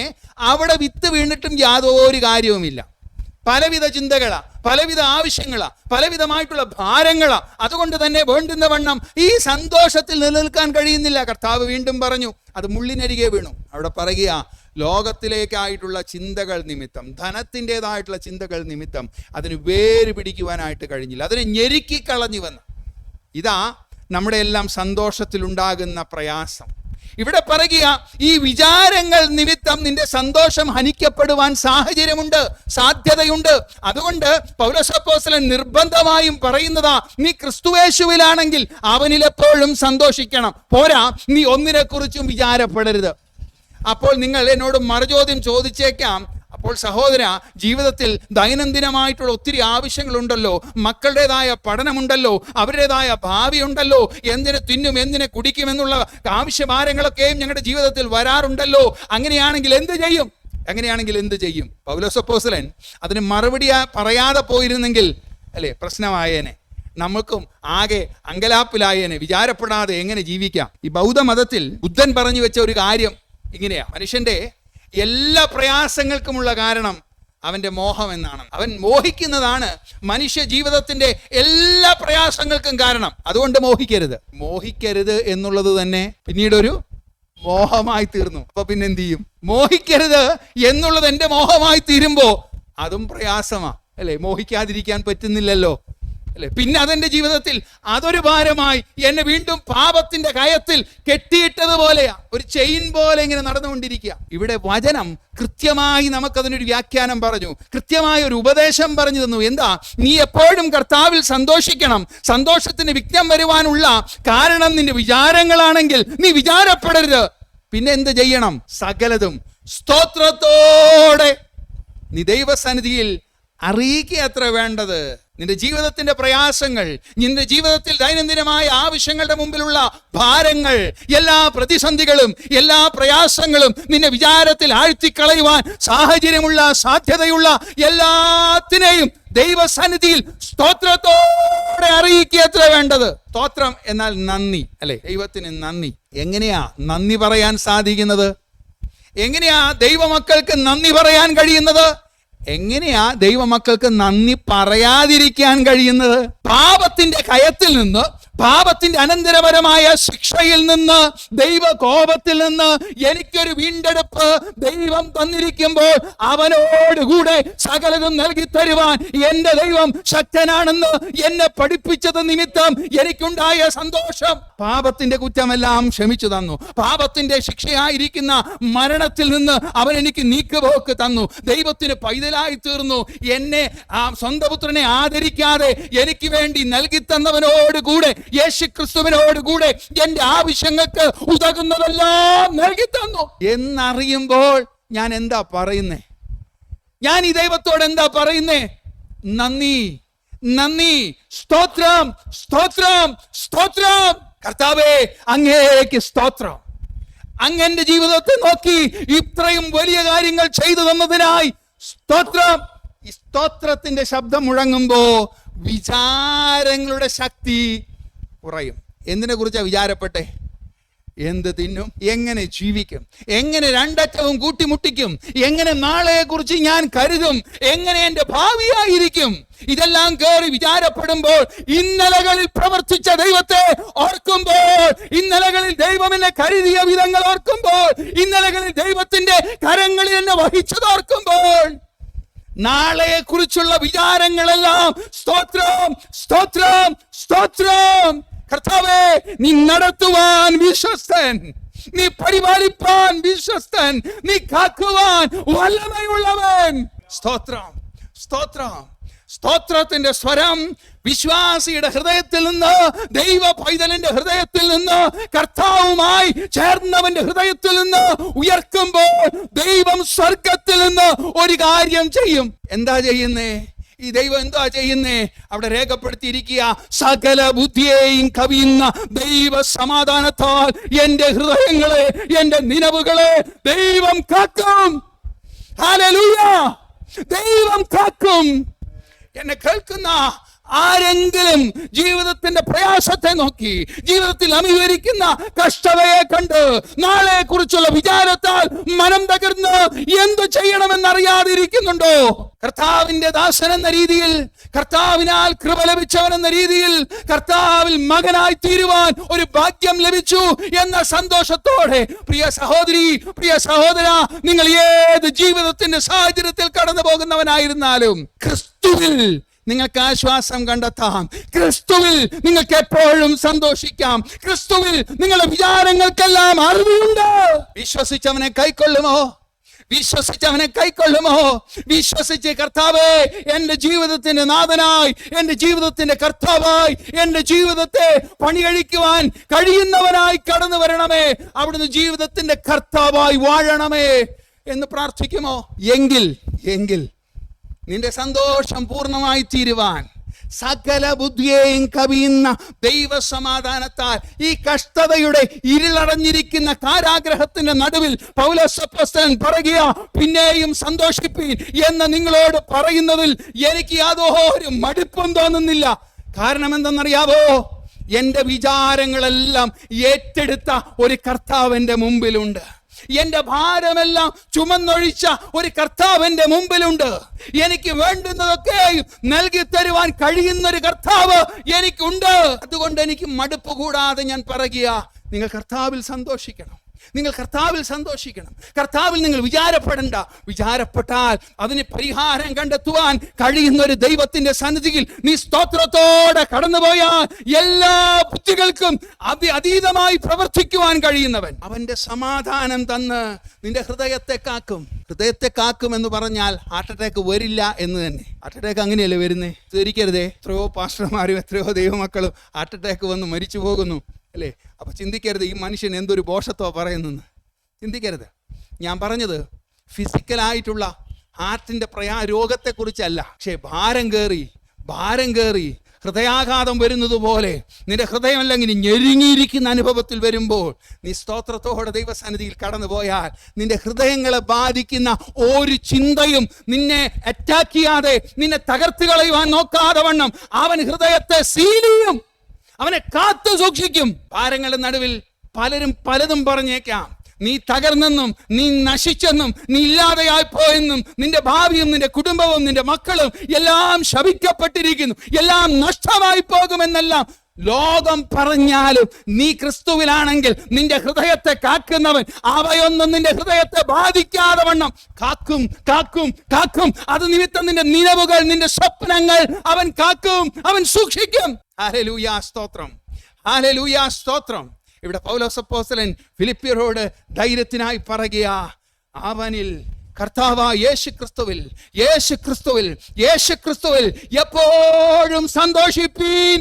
അവിടെ വിത്ത് വീണിട്ടും യാതൊരു കാര്യവുമില്ല. പലവിധ ചിന്തകളാ, പലവിധ ആവശ്യങ്ങളാ, പലവിധമായിട്ടുള്ള ഭാരങ്ങളാ. അതുകൊണ്ട് തന്നെ വേണ്ടുന്ന വണ്ണം ഈ സന്തോഷത്തിൽ നിലനിൽക്കാൻ കഴിയുന്നില്ല. കർത്താവ് വീണ്ടും പറഞ്ഞു, അത് മുള്ളിനരികെ വീണു. അവിടെ പറയുക, ലോകത്തിലേക്കായിട്ടുള്ള ചിന്തകൾ നിമിത്തം, ധനത്തിൻ്റെതായിട്ടുള്ള ചിന്തകൾ നിമിത്തം അതിന് വേര് പിടിക്കുവാനായിട്ട് കഴിഞ്ഞില്ല, അതിനെ ഞെരുക്കിക്കളഞ്ഞുവെന്ന്. ഇതാ നമ്മുടെ എല്ലാം സന്തോഷത്തിലുണ്ടാകുന്ന പ്രയാസം. ഇവിടെ പറയുക, ഈ വിചാരങ്ങൾ നിമിത്തം നിന്റെ സന്തോഷം ഹനിക്കപ്പെടുവാൻ സാഹചര്യമുണ്ട്, സാധ്യതയുണ്ട്. അതുകൊണ്ട് പൗലോസ് അപ്പോസ്തലൻ നിർബന്ധമായും പറയുന്നതാ, നീ ക്രിസ്തുയേശുവിലാണെങ്കിൽ അവനിൽ എപ്പോഴും സന്തോഷിക്കണം. പോരാ, നീ ഒന്നിനെക്കുറിച്ചും വിചാരപ്പെടരുത്. അപ്പോൾ നിങ്ങൾ എന്നോട് മറുചോദ്യം ചോദിച്ചേക്കാം, അപ്പോൾ സഹോദര, ജീവിതത്തിൽ ദൈനംദിനമായിട്ടുള്ള ഒത്തിരി ആവശ്യങ്ങളുണ്ടല്ലോ, മക്കളുടേതായ പഠനമുണ്ടല്ലോ, അവരുടേതായ ഭാവിയുണ്ടല്ലോ, എന്തിനെ തിന്നും എന്തിനെ കുടിക്കുമെന്നുള്ള ആവശ്യഭാരങ്ങളൊക്കെയും ഞങ്ങളുടെ ജീവിതത്തിൽ വരാറുണ്ടല്ലോ. അങ്ങനെയാണെങ്കിൽ എന്ത് ചെയ്യും? പൗലോസ് അപ്പോസ്തലൻ അതിന് മറുപടി പറയാതെ പോയിരുന്നെങ്കിൽ, അല്ലേ, പ്രശ്നമായേനെ, നമുക്കും ആകെ അങ്കലാപ്പിലായേനെ, വിചാരപ്പെടാതെ എങ്ങനെ ജീവിക്കാം. ഈ ബൗദ്ധമതത്തിൽ ബുദ്ധൻ പറഞ്ഞു വെച്ച ഒരു കാര്യം ഇങ്ങനെയാ, മനുഷ്യന്റെ എല്ലാ പ്രയാസങ്ങൾക്കുമുള്ള കാരണം അവന്റെ മോഹം എന്നാണ്. അവൻ മോഹിക്കുന്നതാണ് മനുഷ്യ ജീവിതത്തിന്റെ എല്ലാ പ്രയാസങ്ങൾക്കും കാരണം. അതുകൊണ്ട് മോഹിക്കരുത് എന്നുള്ളത് തന്നെ പിന്നീടൊരു മോഹമായി തീർന്നു. അപ്പൊ പിന്നെ എന്ത് ചെയ്യും? മോഹിക്കരുത് എന്നുള്ളത് എൻ്റെ മോഹമായി തീരുമ്പോ അതും പ്രയാസമാ, അല്ലെ, മോഹിക്കാതിരിക്കാൻ പറ്റുന്നില്ലല്ലോ, അല്ലെ. പിന്നെ അതെന്റെ ജീവിതത്തിൽ അതൊരു ഭാരമായി എന്നെ വീണ്ടും പാപത്തിന്റെ കയത്തിൽ കെട്ടിയിട്ടതുപോലെയാ, ഒരു ചെയിൻ പോലെ ഇങ്ങനെ നടന്നുകൊണ്ടിരിക്കുക. ഇവിടെ വചനം കൃത്യമായി നമുക്കതിനൊരു വ്യാഖ്യാനം പറഞ്ഞു, കൃത്യമായ ഒരു ഉപദേശം പറഞ്ഞു തന്നു. എന്താ? നീ എപ്പോഴും കർത്താവിൽ സന്തോഷിക്കണം. സന്തോഷത്തിന് വിഘ്നം വരുവാനുള്ള കാരണം നിന്റെ വിചാരങ്ങളാണെങ്കിൽ നീ വിചാരപ്പെടരുത്. പിന്നെ എന്ത് ചെയ്യണം? സകലതും സ്തോത്രത്തോടെ നീ ദൈവസന്നിധിയിൽ അറിയിക്കുക അത്ര വേണ്ടത്. നിന്റെ ജീവിതത്തിന്റെ പ്രയാസങ്ങൾ, നിന്റെ ജീവിതത്തിൽ ദൈനംദിനമായ ആവശ്യങ്ങളുടെ മുമ്പിലുള്ള ഭാരങ്ങൾ, എല്ലാ പ്രതിസന്ധികളും എല്ലാ പ്രയാസങ്ങളും നിന്നെ വിചാരത്തിൽ ആഴ്ത്തിക്കളയുവാൻ സാധ്യതയുള്ള എല്ലാത്തിനെയും ദൈവസന്നിധിയിൽ സ്തോത്രത്തോടെ അറിയിക്കുക അത്ര വേണ്ടത്. സ്തോത്രം എന്നാൽ നന്ദി, അല്ലെ, ദൈവത്തിന് നന്ദി. എങ്ങനെയാ നന്ദി പറയാൻ സാധിക്കുന്നത്? എങ്ങനെയാ ദൈവമക്കൾക്ക് നന്ദി പറയാൻ കഴിയുന്നത്? എങ്ങനെയാ ദൈവമക്കൾക്ക് നന്ദി പറയാതിരിക്കാൻ കഴിയുന്നത്? പാപത്തിന്റെ കയത്തിൽ നിന്ന്, പാപത്തിന്റെ അനന്തരപരമായ ശിക്ഷയിൽ നിന്ന്, ദൈവകോപത്തിൽ നിന്ന് എനിക്കൊരു വീണ്ടെടുപ്പ് ദൈവം തന്നിരിക്കുമ്പോൾ അവനോടുകൂടെ സകലതും നൽകി തരുവാൻ എൻ്റെ ദൈവം ശക്തനാണെന്ന് എന്നെ പഠിപ്പിച്ചത് നിമിത്തം എനിക്കുണ്ടായ സന്തോഷം. പാപത്തിന്റെ കുറ്റമെല്ലാം ക്ഷമിച്ചു തന്നു. പാപത്തിന്റെ ശിക്ഷയായിരിക്കുന്ന മരണത്തിൽ നിന്ന് അവൻ എനിക്ക് നീക്കുപോക്ക് തന്നു. ദൈവത്തിന് പൈതലായി തീർന്നു. എന്നെ ആ സ്വന്തം പുത്രനെ ആദരിക്കാതെ എനിക്ക് വേണ്ടി നൽകി തന്നവനോടുകൂടെ, യേശുക്രിസ്തുവിനോടുകൂടെ എൻ്റെ ആവശ്യങ്ങൾക്ക് ഉതകുന്നതെല്ലാം നൽകി തന്നു എന്നറിയുമ്പോൾ ഞാൻ എന്താ പറയുന്നേ? ഞാൻ ഈ ദൈവത്തോട് എന്താ പറയുന്നേ? നന്ദി, നന്ദി, സ്തോത്രം, സ്തോത്രം, സ്തോത്രം. കർത്താവേ, അങ്ങേക്ക് സ്തോത്രം. അങ്ങന്റെ ജീവിതത്തെ നോക്കി ഇത്രയും വലിയ കാര്യങ്ങൾ ചെയ്തു തന്നതിനായി സ്തോത്രം. ഈ സ്തോത്രത്തിന്റെ ശബ്ദം മുഴങ്ങുമ്പോ വിചാരങ്ങളുടെ ശക്തി കുറയും. എന്തിനെ കുറിച്ചാ വിചാരപ്പെട്ടെ? എന്ത് തിന്നും, എങ്ങനെ ജീവിക്കും, എങ്ങനെ രണ്ടറ്റവും കൂട്ടിമുട്ടിക്കും, എങ്ങനെ നാളെയെ കുറിച്ച് ഞാൻ കരുതും, എങ്ങനെ എന്റെ ഭാവിയായിരിക്കും, ഇതെല്ലാം കയറി വിചാരപ്പെടുമ്പോൾ, ഇന്നലകളിൽ പ്രവർത്തിച്ച ദൈവത്തെ ഓർക്കുമ്പോൾ, ഇന്നലകളിൽ ദൈവം എന്നെ കരുതിയ വിധങ്ങൾ ഓർക്കുമ്പോൾ, ഇന്നലകളിൽ ദൈവത്തിന്റെ കരങ്ങളിൽ എന്നെ വഹിച്ചത് ഓർക്കുമ്പോൾ, നാളെയെ കുറിച്ചുള്ള വിചാരങ്ങളെല്ലാം സ്തോത്രം, സ്തോത്രം, സ്തോത്രം. കർത്താവേ, നീ നടത്തുവാൻ വിശ്വസ്തൻ, നീ പരിപാലിപ്പാൻ വിശ്വസ്തൻ, നീ കാക്കുവാൻ വല്ലമയുള്ളവൻ. സ്തോത്രം, സ്തോത്രം. സ്തോത്രത്തിന്റെ സ്വരം വിശ്വാസിയുടെ ഹൃദയത്തിൽ നിന്ന്, ദൈവ പൈതലിന്റെ ഹൃദയത്തിൽ നിന്ന്, കർത്താവുമായി ചേർന്നവന്റെ ഹൃദയത്തിൽ നിന്ന് ഉയർക്കുമ്പോൾ ദൈവം സ്വർഗത്തിൽ നിന്ന് ഒരു കാര്യം ചെയ്യും. എന്താ ചെയ്യുന്നേ? ഈ ദൈവം എന്താ ചെയ്യുന്നേ? അവിടെ രേഖപ്പെടുത്തിയിരിക്കുക, സകല ബുദ്ധിയെയും കവിയുന്ന ദൈവ സമാധാനത്താൽ എന്റെ ഹൃദയങ്ങളെ, എന്റെ നിലവുകളെ ദൈവം കാക്കും. ഹല്ലേലൂയ! ദൈവം കാക്കും. എന്നെ കേൾക്കുന്ന ആരെങ്കിലും ജീവിതത്തിന്റെ പ്രയാസത്തെ നോക്കി, ജീവിതത്തിൽ അഭിമുഖീകരിക്കുന്ന കഷ്ടതയെ കണ്ട്, നാളെ കുറിച്ചുള്ള വിചാരത്താൽ മനം തകർന്ന് എന്തു ചെയ്യണമെന്നറിയാതിരിക്കുന്നുണ്ടോ? കർത്താവിന്റെ ദാസൻ എന്ന രീതിയിൽ, കർത്താവിനാൽ കൃപ ലഭിച്ചവൻ എന്ന രീതിയിൽ, കർത്താവിൽ മകനായി തീരുവാൻ ഒരു ഭാഗ്യം ലഭിച്ചു എന്ന സന്തോഷത്തോടെ, പ്രിയ സഹോദരി, പ്രിയ സഹോദര, നിങ്ങൾ ഏത് ജീവിതത്തിന്റെ സാഹചര്യത്തിൽ കടന്നു പോകുന്നവനായിരുന്നാലും ക്രിസ്തുവിൽ നിങ്ങൾക്ക് ആശ്വാസം കണ്ടെത്താം. ക്രിസ്തുവിൽ നിങ്ങൾക്ക് എപ്പോഴും സന്തോഷിക്കാം. ക്രിസ്തുവിൽ നിങ്ങളുടെ വിചാരങ്ങൾക്കെല്ലാം അറിവുണ്ട്. വിശ്വസിച്ചവനെ കൈക്കൊള്ളുമോ? വിശ്വസിച്ചവനെ കൈക്കൊള്ളുമോ? വിശ്വസിച്ച് കർത്താവേ, എന്റെ ജീവിതത്തിന്റെ നാഥനായി, എന്റെ ജീവിതത്തിന്റെ കർത്താവായി, എന്റെ ജീവിതത്തെ പണികഴിക്കുവാൻ കഴിയുന്നവനായി കടന്നു വരണമേ, അവിടുന്ന് ജീവിതത്തിന്റെ കർത്താവായി വാഴണമേ എന്ന് പ്രാർത്ഥിക്കുമോ? എങ്കിൽ നിന്റെ സന്തോഷം പൂർണ്ണമായി തീരുവാൻ സകല ബുദ്ധിയെയും കവിയുന്ന ദൈവ സമാധാനത്താൽ ഈ കഷ്ടതയുടെ ഇരുളടഞ്ഞിരിക്കുന്ന കാരാഗ്രഹത്തിന്റെ നടുവിൽ പൗലോസ് അപ്പോസ്തലൻ പറയുക, പിന്നെയും സന്തോഷിപ്പീൻ എന്ന് നിങ്ങളോട് പറയുന്നതിൽ എനിക്ക് യാതൊരു മടുപ്പും തോന്നുന്നില്ല. കാരണം എന്തെന്നറിയാവോ? എന്റെ വിചാരങ്ങളെല്ലാം ഏറ്റെടുത്ത ഒരു കർത്താവിന്റെ മുമ്പിലുണ്ട്. എന്റെ ഭാരമെല്ലാം ചുമന്നൊഴിച്ച ഒരു കർത്താവിന്റെ മുമ്പിലുണ്ട്. എനിക്ക് വേണ്ടുന്നതൊക്കെ നൽകി തരുവാൻ കഴിയുന്ന ഒരു കർത്താവ് എനിക്കുണ്ട്. അതുകൊണ്ട് എനിക്ക് മടുപ്പ് കൂടാതെ ഞാൻ പറയുക, നിങ്ങൾ കർത്താവിൽ സന്തോഷിക്കണം. നിങ്ങൾ കർത്താവിൽ സന്തോഷിക്കണം. കർത്താവിൽ നിങ്ങൾ വിചാരപ്പെടണ്ട. വിചാരപ്പെട്ടാൽ അതിന് പരിഹാരം കണ്ടെത്തുവാൻ കഴിയുന്ന ഒരു ദൈവത്തിന്റെ സന്നിധിയിൽ നീ സ്തോത്രത്തോടെ കടന്നുപോയാൽ എല്ലാ ബുദ്ധികൾക്കും അതീതമായി പ്രവർത്തിക്കുവാൻ കഴിയുന്നവൻ അവന്റെ സമാധാനം തന്ന് നിന്റെ ഹൃദയത്തെ കാക്കും. ഹൃദയത്തെ കാക്കും എന്ന് പറഞ്ഞാൽ ഹാർട്ട് അറ്റാക്ക് വരില്ല എന്ന് തന്നെ. ഹാർട്ട് അറ്റാക്ക് അങ്ങനെയല്ലേ വരുന്നേ? ധരിക്കരുതേ. എത്രയോ പാസ്റ്റർമാരും എത്രയോ ദൈവമക്കളും ഹാർട്ട് അറ്റാക്ക് വന്ന് മരിച്ചു പോകുന്നു അല്ലേ? അപ്പൊ ചിന്തിക്കരുത് ഈ മനുഷ്യൻ എന്തൊരു ഭോഷത്വ പറയുന്നെന്ന്. ചിന്തിക്കരുത്. ഞാൻ പറഞ്ഞത് ഫിസിക്കലായിട്ടുള്ള ഹാർട്ടിന്റെ രോഗത്തെക്കുറിച്ചല്ല. പക്ഷേ ഭാരം കയറി ഹൃദയാഘാതം വരുന്നത് പോലെ നിന്റെ ഹൃദയമെല്ലാം ഇങ്ങനെ ഞെരുങ്ങിയിരിക്കുന്ന അനുഭവത്തിൽ വരുമ്പോൾ നീ സ്തോത്രത്തോടെ ദൈവസന്നിധിയിൽ കടന്നു പോയാൽ നിന്റെ ഹൃദയങ്ങളെ ബാധിക്കുന്ന ഒരു ചിന്തയും നിന്നെ അറ്റാക്ക് ചെയ്യാതെ, നിന്നെ തകർത്ത് കളയുവാൻ നോക്കാതെ വണ്ണം അവൻ ഹൃദയത്തെ സീൽ ചെയ്യും, അവനെ കാത്തു സൂക്ഷിക്കും. ഭാരങ്ങളുടെ നടുവിൽ പലരും പലതും പറഞ്ഞേക്കാം. നീ തകർന്നെന്നും നീ നശിച്ചെന്നും നീ ഇല്ലാതെയായി പോയെന്നും നിന്റെ ഭാവിയും നിന്റെ കുടുംബവും നിന്റെ മക്കളും എല്ലാം ശപിക്കപ്പെട്ടിരിക്കുന്നു, എല്ലാം നഷ്ടമായി പോകുമെന്നെല്ലാം ലോകം പറഞ്ഞാലും നീ ക്രിസ്തുവിലാണെങ്കിൽ നിന്റെ ഹൃദയത്തെ കാക്കുന്നവൻ അവയൊന്നും നിന്റെ ഹൃദയത്തെ ബാധിക്കാതെ വണ്ണം കാക്കും കാക്കും കാക്കും. അത് നിമിത്തം നിന്റെ നിലവുകൾ, നിന്റെ സ്വപ്നങ്ങൾ അവൻ കാക്കും, അവൻ സൂക്ഷിക്കും. ഹല്ലേലൂയ, സ്തോത്രം, ഹല്ലേലൂയ, സ്തോത്രം. ഇവിടെ പൗലോസ് അപ്പോസ്തലൻ ഫിലിപ്പിയരോട് ധൈര്യത്തിനായി പറയുക, അവനിൽ കർത്താവായ യേശു ക്രിസ്തുവിൽ എപ്പോഴും സന്തോഷിപ്പീൻ.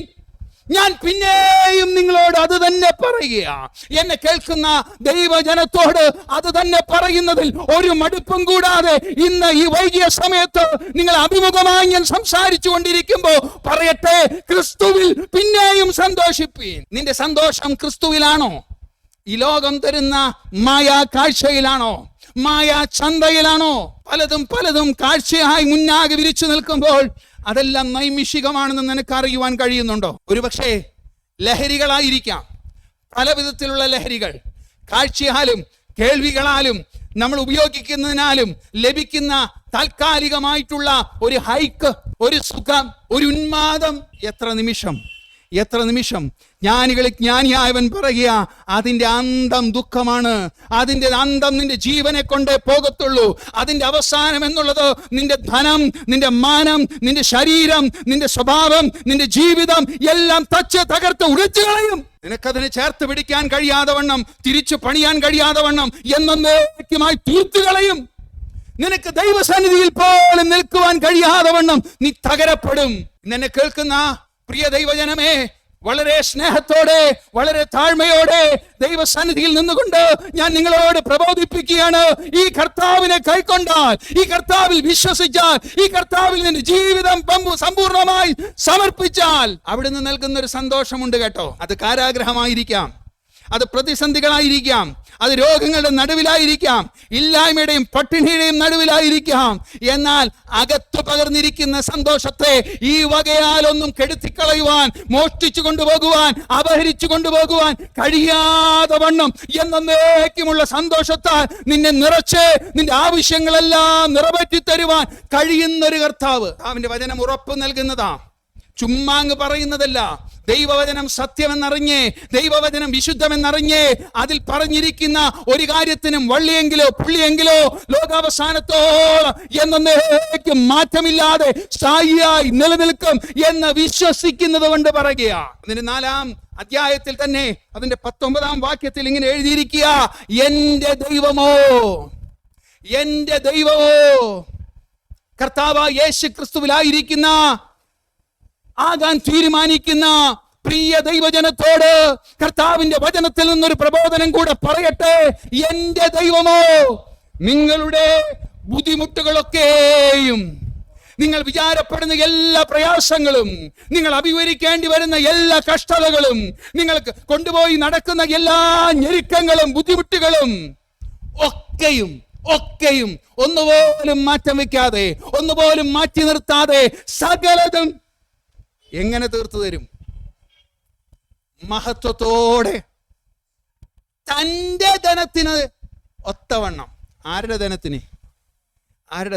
ഞാൻ പിന്നെയും നിങ്ങളോട് അത് തന്നെ പറയുക. എന്നെ കേൾക്കുന്ന ദൈവജനത്തോട് അത് തന്നെ പറയുന്നതിൽ ഒരു മടുപ്പും കൂടാതെ ഇന്ന് ഈ വൈകിയ സമയത്ത് നിങ്ങൾ അഭിമുഖമായി ഞാൻ സംസാരിച്ചു കൊണ്ടിരിക്കുമ്പോൾ പറയട്ടെ, ക്രിസ്തുവിൽ പിന്നെയും സന്തോഷിപ്പീൻ. നിന്റെ സന്തോഷം ക്രിസ്തുവിലാണോ? ഈ ലോകം തരുന്ന മായാ കാഴ്ചയിലാണോ? മായാ ചന്തയിലാണോ? പലതും കാഴ്ചയായി മുന്നാകെ വിരിച്ചു നിൽക്കുമ്പോൾ അതെല്ലാം നൈമിഷികമാണെന്ന് നിനക്ക് അറിയുവാൻ കഴിയുന്നുണ്ടോ? ഒരുപക്ഷെ ലഹരികളായിരിക്കാം, പല വിധത്തിലുള്ള ലഹരികൾ കാഴ്ചയാലും കേൾവികളാലും നമ്മൾ ഉപയോഗിക്കുന്നതിനാലും ലഭിക്കുന്ന താൽക്കാലികമായിട്ടുള്ള ഒരു ഹൈക്ക്, ഒരു സുഖം, ഒരു ഉന്മാദം എത്ര നിമിഷം ജ്ഞാനികളിൽ ജ്ഞാനിയായവൻ പറയുക, അതിന്റെ അന്തം ദുഃഖമാണ്. അതിന്റെ അന്തം നിന്റെ ജീവനെ കൊണ്ടേ പോകത്തുള്ളൂ. അതിന്റെ അവസാനം എന്നുള്ളത് നിന്റെ ധനം, നിന്റെ മാനം, നിന്റെ ശരീരം, നിന്റെ സ്വഭാവം, നിന്റെ ജീവിതം എല്ലാം തച്ച് തകർത്ത് ഉടച്ചു കളയും. നിനക്കതിനെ ചേർത്ത് പിടിക്കാൻ കഴിയാതെ വണ്ണം, തിരിച്ചു പണിയാൻ കഴിയാതെ വണ്ണം എന്നേക്കുമായി തീർത്തു കളയും. നിനക്ക് ദൈവസന്നിധിയിൽ പോലും നിൽക്കുവാൻ കഴിയാതെ വണ്ണം നീ തകരപ്പെടും. എന്നെ കേൾക്കുന്ന പ്രിയ ദൈവജനമേ, വളരെ സ്നേഹത്തോടെ, വളരെ താഴ്മയോടെ ദൈവസന്നിധിയിൽ നിന്നുകൊണ്ട് ഞാൻ നിങ്ങളോട് പ്രബോധിപ്പിക്കുകയാണ്. ഈ കർത്താവിനെ കൈക്കൊണ്ടാൽ, ഈ കർത്താവിൽ വിശ്വസിച്ചാൽ, ഈ കർത്താവിൽ നിന്റെ ജീവിതം സമ്പൂർണമായി സമർപ്പിച്ചാൽ അവിടുന്ന് നൽകുന്ന ഒരു സന്തോഷമുണ്ട് കേട്ടോ. അത് കാരാഗ്രഹമായിരിക്കാം, അത് പ്രതിസന്ധികളായിരിക്കാം, അത് രോഗങ്ങളുടെ നടുവിലായിരിക്കാം, ഇല്ലായ്മയുടെയും പട്ടിണിയുടെയും നടുവിലായിരിക്കാം. എന്നാൽ അകത്തു പകർന്നിരിക്കുന്ന സന്തോഷത്തെ ഈ വകയാലൊന്നും കെടുത്തിക്കളയുവാൻ, മോഷ്ടിച്ചു കൊണ്ടുപോകുവാൻ, അപഹരിച്ചു കൊണ്ടുപോകുവാൻ കഴിയാതെ വണ്ണം എന്നേക്കുമുള്ള സന്തോഷത്താൽ നിന്നെ നിറച്ച് നിന്റെ ആവശ്യങ്ങളെല്ലാം നിറവേറ്റി തരുവാൻ കഴിയുന്നൊരു കർത്താവ്. അവന്റെ വചനം ഉറപ്പ് നൽകുന്നതാ, ചുമ്മാ അങ്ങ് പറയുന്നതല്ല. ദൈവവചനം സത്യമെന്നറിഞ്ഞേ, ദൈവവചനം വിശുദ്ധമെന്നറിഞ്ഞേ, അതിൽ പറഞ്ഞിരിക്കുന്ന ഒരു കാര്യത്തിനും വള്ളിയെങ്കിലോ പുള്ളിയെങ്കിലോ ലോകാവസാനത്തോളം എന്നേക്കും മാറ്റമില്ലാതെ സ്ഥായിയായി നിലനിൽക്കും എന്ന് വിശ്വസിക്കുന്നത് കൊണ്ട് പറയുക. അതിന്റെ 4-ാം അധ്യായത്തിൽ തന്നെ അതിന്റെ 19-ാം വാക്യത്തിൽ ഇങ്ങനെ എഴുതിയിരിക്കുക, എന്റെ ദൈവമോ കർത്താവായ യേശു ക്രിസ്തുവിലായിരിക്കുന്ന ആകാൻ തീരുമാനിക്കുന്ന പ്രിയ ദൈവജനത്തോട് കർത്താവിന്റെ വചനത്തിൽ നിന്നൊരു പ്രബോധനം കൂടെ പറയട്ടെ. എന്റെ ദൈവമോ നിങ്ങളുടെ ബുദ്ധിമുട്ടുകളൊക്കെയും, നിങ്ങൾ വിചാരപ്പെടുന്ന എല്ലാ പ്രയാസങ്ങളും, നിങ്ങൾ അഭിമുഖീകരിക്കേണ്ടി വരുന്ന എല്ലാ കഷ്ടതകളും, നിങ്ങൾക്ക് കൊണ്ടുപോയി നടക്കുന്ന എല്ലാ ഞെരുക്കങ്ങളും ബുദ്ധിമുട്ടുകളും ഒക്കെയും ഒന്നുപോലും മാറ്റം വെക്കാതെ, ഒന്നുപോലും മാറ്റി നിർത്താതെ സകലതും എങ്ങനെ തീർത്തു തരും? മഹത്വത്തോടെ, തന്റെ ധനത്തിന് ഒത്തവണ്ണം. ആരുടെ